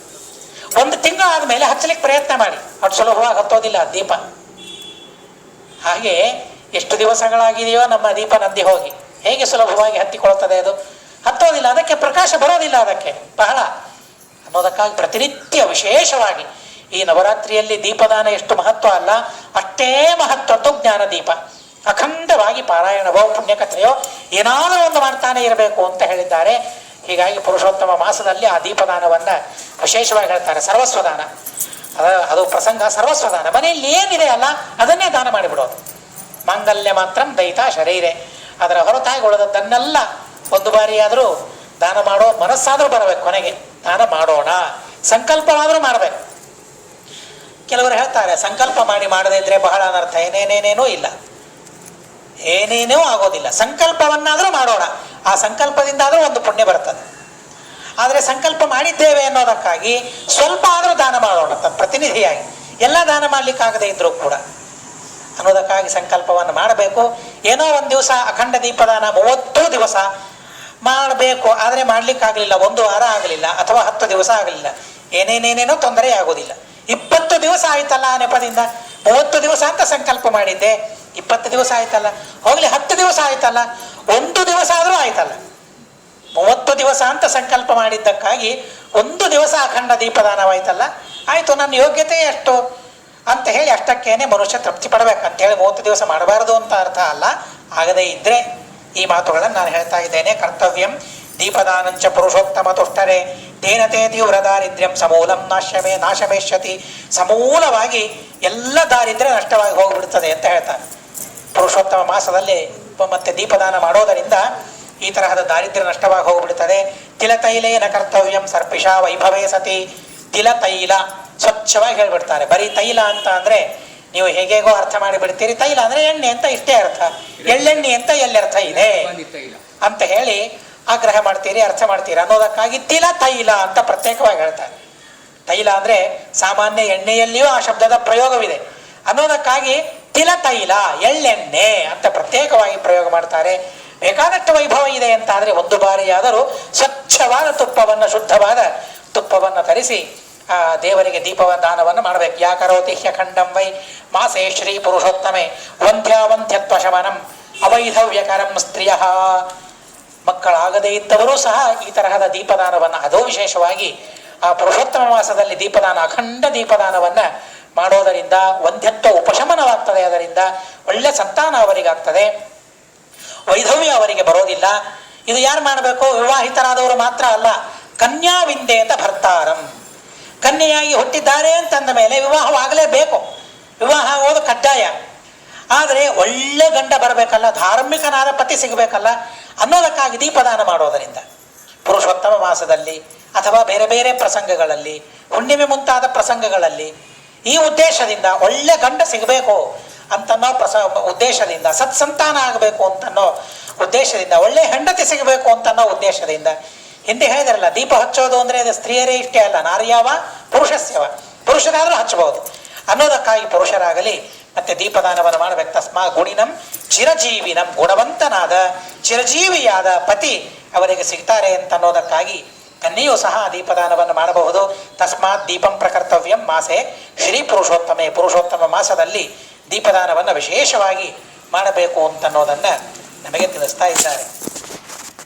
1 ತಿಂಗಳು ಆದಮೇಲೆ ಹಚ್ಚಲಿಕ್ಕೆ ಪ್ರಯತ್ನ ಮಾಡಿ, ಅಷ್ಟು ಸುಲಭವಾಗಿ ಹತ್ತೋದಿಲ್ಲ ದೀಪ. ಹಾಗೆ ಎಷ್ಟು ದಿವಸಗಳಾಗಿದೆಯೋ ನಮ್ಮ ದೀಪ ನಂದಿ ಹೋಗಿ ಹೇಗೆ ಸುಲಭವಾಗಿ ಹತ್ತಿಕೊಳ್ತದೆ, ಅದು ಹತ್ತೋದಿಲ್ಲ. ಅದಕ್ಕೆ ಪ್ರಕಾಶ ಬರೋದಿಲ್ಲ ಅದಕ್ಕೆ ಬಹಳ ಅನ್ನೋದಕ್ಕಾಗಿ ಪ್ರತಿನಿತ್ಯ ವಿಶೇಷವಾಗಿ ಈ ನವರಾತ್ರಿಯಲ್ಲಿ ದೀಪದಾನ ಎಷ್ಟು ಮಹತ್ವ ಅಲ್ಲ, ಅಷ್ಟೇ ಮಹತ್ವದ್ದು ಜ್ಞಾನ ದೀಪ. ಅಖಂಡವಾಗಿ ಪಾರಾಯಣವೋ ಪುಣ್ಯಕಥೆಯೋ ಏನಾದರೂ ಒಂದು ಮಾಡ್ತಾನೆ ಇರಬೇಕು ಅಂತ ಹೇಳಿದ್ದಾರೆ. ಹೀಗಾಗಿ ಪುರುಷೋತ್ತಮ ಮಾಸದಲ್ಲಿ ಆ ದೀಪದಾನವನ್ನು ವಿಶೇಷವಾಗಿ ಹೇಳ್ತಾರೆ. ಸರ್ವಸ್ವದಾನ, ಅದು ಪ್ರಸಂಗ. ಸರ್ವಸ್ವದಾನ ಮನೆಯಲ್ಲಿ ಏನಿದೆ ಅಲ್ಲ ಅದನ್ನೇ ದಾನ ಮಾಡಿಬಿಡೋದು. ಮಾಂಗಲ್ಯ ಮಾತ್ರ ದೈತ ಶರೀರೆ, ಅದರ ಹೊರತಾಗಿ ಉಳಿದದ್ದನ್ನೆಲ್ಲ ಒಂದು ಬಾರಿಯಾದರೂ ದಾನ ಮಾಡೋ ಮನಸ್ಸಾದರೂ ಬರಬೇಕು. ಕೊನೆಗೆ ದಾನ ಮಾಡೋಣ, ಸಂಕಲ್ಪವಾದರೂ ಮಾಡಬೇಕು. ಕೆಲವರು ಹೇಳ್ತಾರೆ ಸಂಕಲ್ಪ ಮಾಡದೇ ಇದ್ರೆ ಬಹಳ ಅನರ್ಥ. ಏನೇನೇನೇನೂ ಇಲ್ಲ, ಏನೇನೂ ಆಗೋದಿಲ್ಲ. ಸಂಕಲ್ಪವನ್ನಾದರೂ ಮಾಡೋಣ, ಆ ಸಂಕಲ್ಪದಿಂದಾದರೂ ಒಂದು ಪುಣ್ಯ ಬರ್ತದೆ. ಆದರೆ ಸಂಕಲ್ಪ ಮಾಡಿದ್ದೇವೆ ಅನ್ನೋದಕ್ಕಾಗಿ ಸ್ವಲ್ಪ ಆದರೂ ದಾನ ಮಾಡೋಣ ಪ್ರತಿನಿಧಿಯಾಗಿ. ಎಲ್ಲ ದಾನ ಮಾಡಲಿಕ್ಕಾಗದೇ ಇದ್ರೂ ಕೂಡ ಅನ್ನೋದಕ್ಕಾಗಿ ಸಂಕಲ್ಪವನ್ನು ಮಾಡಬೇಕು. ಏನೋ ಒಂದು ದಿವಸ ಅಖಂಡ ದೀಪದಾನ 30 ದಿವಸ ಮಾಡಬೇಕು, ಆದರೆ ಮಾಡಲಿಕ್ಕಾಗಲಿಲ್ಲ, 1 ವಾರ ಆಗಲಿಲ್ಲ ಅಥವಾ 10 ದಿವಸ ಆಗಲಿಲ್ಲ, ಏನೇನೇನೇನೋ ತೊಂದರೆ ಆಗೋದಿಲ್ಲ. 20 ದಿವಸ ಆಯ್ತಲ್ಲ ಆ ನೆಪದಿಂದ. 30 ದಿವಸ ಅಂತ ಸಂಕಲ್ಪ ಮಾಡಿದ್ದೆ, 20 ದಿವಸ ಆಯ್ತಲ್ಲ, ಹೋಗ್ಲಿ 10 ದಿವಸ ಆಯ್ತಲ್ಲ, 1 ದಿವಸ ಆದರೂ ಆಯ್ತಲ್ಲ. 30 ದಿವಸ ಅಂತ ಸಂಕಲ್ಪ ಮಾಡಿದ್ದಕ್ಕಾಗಿ 1 ದಿವಸ ಅಖಂಡ ದೀಪದಾನವಾಯ್ತಲ್ಲ, ಆಯಿತು, ನನ್ನ ಯೋಗ್ಯತೆ ಎಷ್ಟು ಅಂತ ಹೇಳಿ ಅಷ್ಟಕ್ಕೇನೆ ಮನುಷ್ಯ ತೃಪ್ತಿ ಪಡಬೇಕಂತೇಳಿ 30 ದಿವಸ ಮಾಡಬಾರದು ಅಂತ ಅರ್ಥ ಅಲ್ಲ. ಆಗದೇ ಇದ್ದರೆ ಈ ಮಾತುಗಳನ್ನು ನಾನು ಹೇಳ್ತಾ ಇದ್ದೇನೆ. ಕರ್ತವ್ಯಂ ದೀಪದಾನಂಚ ಪುರುಷೋತ್ತಮ ತುಷ್ಟರೆ ತೇನತೆ ತೀವ್ರ ದಾರಿದ್ರ್ಯಂ ಸಮೂಲಂ ನಾಶಮೇಷ್ಯತಿ. ಸಮೂಲವಾಗಿ ಎಲ್ಲ ದಾರಿದ್ರ್ಯ ನಷ್ಟವಾಗಿ ಹೋಗಿಬಿಡ್ತದೆ ಅಂತ ಹೇಳ್ತಾರೆ. ಪುರುಷೋತ್ತಮ ಮಾಸದಲ್ಲಿ ಮತ್ತೆ ದೀಪದಾನ ಮಾಡೋದರಿಂದ ಈ ತರಹದ ದಾರಿದ್ರ್ಯ ನಷ್ಟವಾಗಿ ಹೋಗಿಬಿಡ್ತದೆ. ತಿಲತೈಲೇನ ಕರ್ತವ್ಯಂ ಸರ್ಪಿಷಾ ವೈಭವೇ ಸತಿ. ತಿಲತೈಲ ಸ್ವಚ್ಛವಾಗಿ ಹೇಳ್ಬಿಡ್ತಾರೆ. ಬರೀ ತೈಲ ಅಂತ ಅಂದರೆ ನೀವು ಹೇಗೇಗೋ ಅರ್ಥ ಮಾಡಿಬಿಡ್ತೀರಿ. ತೈಲ ಅಂದರೆ ಎಣ್ಣೆ ಅಂತ ಇಷ್ಟೇ ಅರ್ಥ, ಎಳ್ಳೆಣ್ಣೆ ಅಂತ ಎಲ್ಲರ್ಥ ಇದೆ ಅಂತ ಹೇಳಿ ಆಗ್ರಹ ಮಾಡ್ತೀರಿ, ಅರ್ಥ ಮಾಡ್ತೀರಿ ಅನ್ನೋದಕ್ಕಾಗಿ ತಿಲ ತೈಲ ಅಂತ ಪ್ರತ್ಯೇಕವಾಗಿ ಹೇಳ್ತಾರೆ. ತೈಲ ಅಂದರೆ ಸಾಮಾನ್ಯ ಎಣ್ಣೆಯಲ್ಲಿಯೂ ಆ ಶಬ್ದದ ಪ್ರಯೋಗವಿದೆ ಅನ್ನೋದಕ್ಕಾಗಿ ತಿಲ ತೈಲ ಎಳ್ಳೆಣ್ಣೆ ಅಂತ ಪ್ರತ್ಯೇಕವಾಗಿ ಪ್ರಯೋಗ ಮಾಡ್ತಾರೆ. ಬೇಕಾದಷ್ಟು ವೈಭವ ಇದೆ ಅಂತ ಆದರೆ 1 ಬಾರಿಯಾದರೂ ಸ್ವಚ್ಛವಾದ ತುಪ್ಪವನ್ನು, ಶುದ್ಧವಾದ ತುಪ್ಪವನ್ನು ತರಿಸಿ ದೇವರಿಗೆ ದಾನವನ್ನು ಮಾಡಬೇಕು. ಯಾ ಕರೋತಿ ಹ್ಯಖಂಡಂ ವೈ ಮಾಸೇ ಶ್ರೀ ಪುರುಷೋತ್ತಮೆ ವಂದ್ಯಾವಂತ್ಯತ್ವ ಶಮನಂ ಅವೈಧವ್ಯಕರಂ ಸ್ತ್ರೀಯ. ಮಕ್ಕಳಾಗದೇ ಇದ್ದವರೂ ಸಹ ಈ ತರಹದ ದೀಪದಾನವನ್ನು, ಅದೋ ವಿಶೇಷವಾಗಿ ಆ ಪುರುಷೋತ್ತಮ ಮಾಸದಲ್ಲಿ ದೀಪದಾನ, ಅಖಂಡ ದೀಪದಾನವನ್ನು ಮಾಡೋದರಿಂದ ವಂದ್ಯತ್ವ ಉಪಶಮನವಾಗ್ತದೆ. ಅದರಿಂದ ಒಳ್ಳೆ ಸಂತಾನ ಅವರಿಗಾಗ್ತದೆ, ವೈಧವ್ಯ ಅವರಿಗೆ ಬರೋದಿಲ್ಲ. ಇದು ಯಾರು ಮಾಡಬೇಕು? ವಿವಾಹಿತರಾದವರು ಮಾತ್ರ ಅಲ್ಲ, ಕನ್ಯಾವಿಂದೇತ ಭರ್ತಾರಂ. ಕನ್ಯೆಯಾಗಿ ಹುಟ್ಟಿದ್ದಾರೆ ಅಂತಂದ ಮೇಲೆ ವಿವಾಹವಾಗಲೇಬೇಕು, ವಿವಾಹ ಆಗೋದು ಕಡ್ಡಾಯ. ಆದರೆ ಒಳ್ಳೆ ಗಂಡ ಬರಬೇಕಲ್ಲ, ಧಾರ್ಮಿಕನಾದ ಪತಿ ಸಿಗಬೇಕಲ್ಲ ಅನ್ನೋದಕ್ಕಾಗಿ ದೀಪದಾನ ಮಾಡೋದರಿಂದ ಪುರುಷೋತ್ತಮ ಮಾಸದಲ್ಲಿ ಅಥವಾ ಬೇರೆ ಬೇರೆ ಪ್ರಸಂಗಗಳಲ್ಲಿ, ಹುಣ್ಣಿಮೆ ಮುಂತಾದ ಪ್ರಸಂಗಗಳಲ್ಲಿ ಈ ಉದ್ದೇಶದಿಂದ ಒಳ್ಳೆ ಗಂಡ ಸಿಗಬೇಕು ಅಂತನ್ನೋ ಉದ್ದೇಶದಿಂದ, ಸತ್ಸಂತಾನ ಆಗಬೇಕು ಅಂತನ್ನೋ ಉದ್ದೇಶದಿಂದ, ಒಳ್ಳೆ ಹೆಂಡತಿ ಸಿಗಬೇಕು ಅಂತನ್ನೋ ಉದ್ದೇಶದಿಂದ, ಹಿಂದೆ ಹೇಳಿದಾರಲ್ಲ, ದೀಪ ಹಚ್ಚೋದು ಅಂದರೆ ಅದು ಸ್ತ್ರೀಯರೇ ಇಷ್ಟೇ ಅಲ್ಲ, ನಾರ್ಯಾವ ಪುರುಷಸ್ಯವ, ಪುರುಷರಾದರೂ ಹಚ್ಚಬಹುದು ಅನ್ನೋದಕ್ಕಾಗಿ ಪುರುಷರಾಗಲಿ ಮತ್ತೆ ದೀಪದಾನವನ್ನು ಮಾಡಬೇಕು. ತಸ್ಮಾ ಗುಣಿನಂ ಚಿರಜೀವಿನಂ, ಗುಣವಂತನಾದ ಚಿರಜೀವಿಯಾದ ಪತಿ ಅವರಿಗೆ ಸಿಗ್ತಾರೆ ಅಂತ ಅನ್ನೋದಕ್ಕಾಗಿ ಕನ್ಯೆಯೂ ಸಹ ದೀಪದಾನವನ್ನು ಮಾಡಬಹುದು. ತಸ್ಮಾತ್ ದೀಪಂ ಪ್ರಕರ್ತವ್ಯಂ ಮಾಸೆ ಶ್ರೀ ಪುರುಷೋತ್ತಮೆ, ಪುರುಷೋತ್ತಮ ಮಾಸದಲ್ಲಿ ದೀಪದಾನವನ್ನು ವಿಶೇಷವಾಗಿ ಮಾಡಬೇಕು ಅಂತನ್ನೋದನ್ನು ನಮಗೆ ತಿಳಿಸ್ತಾ ಇದ್ದಾರೆ.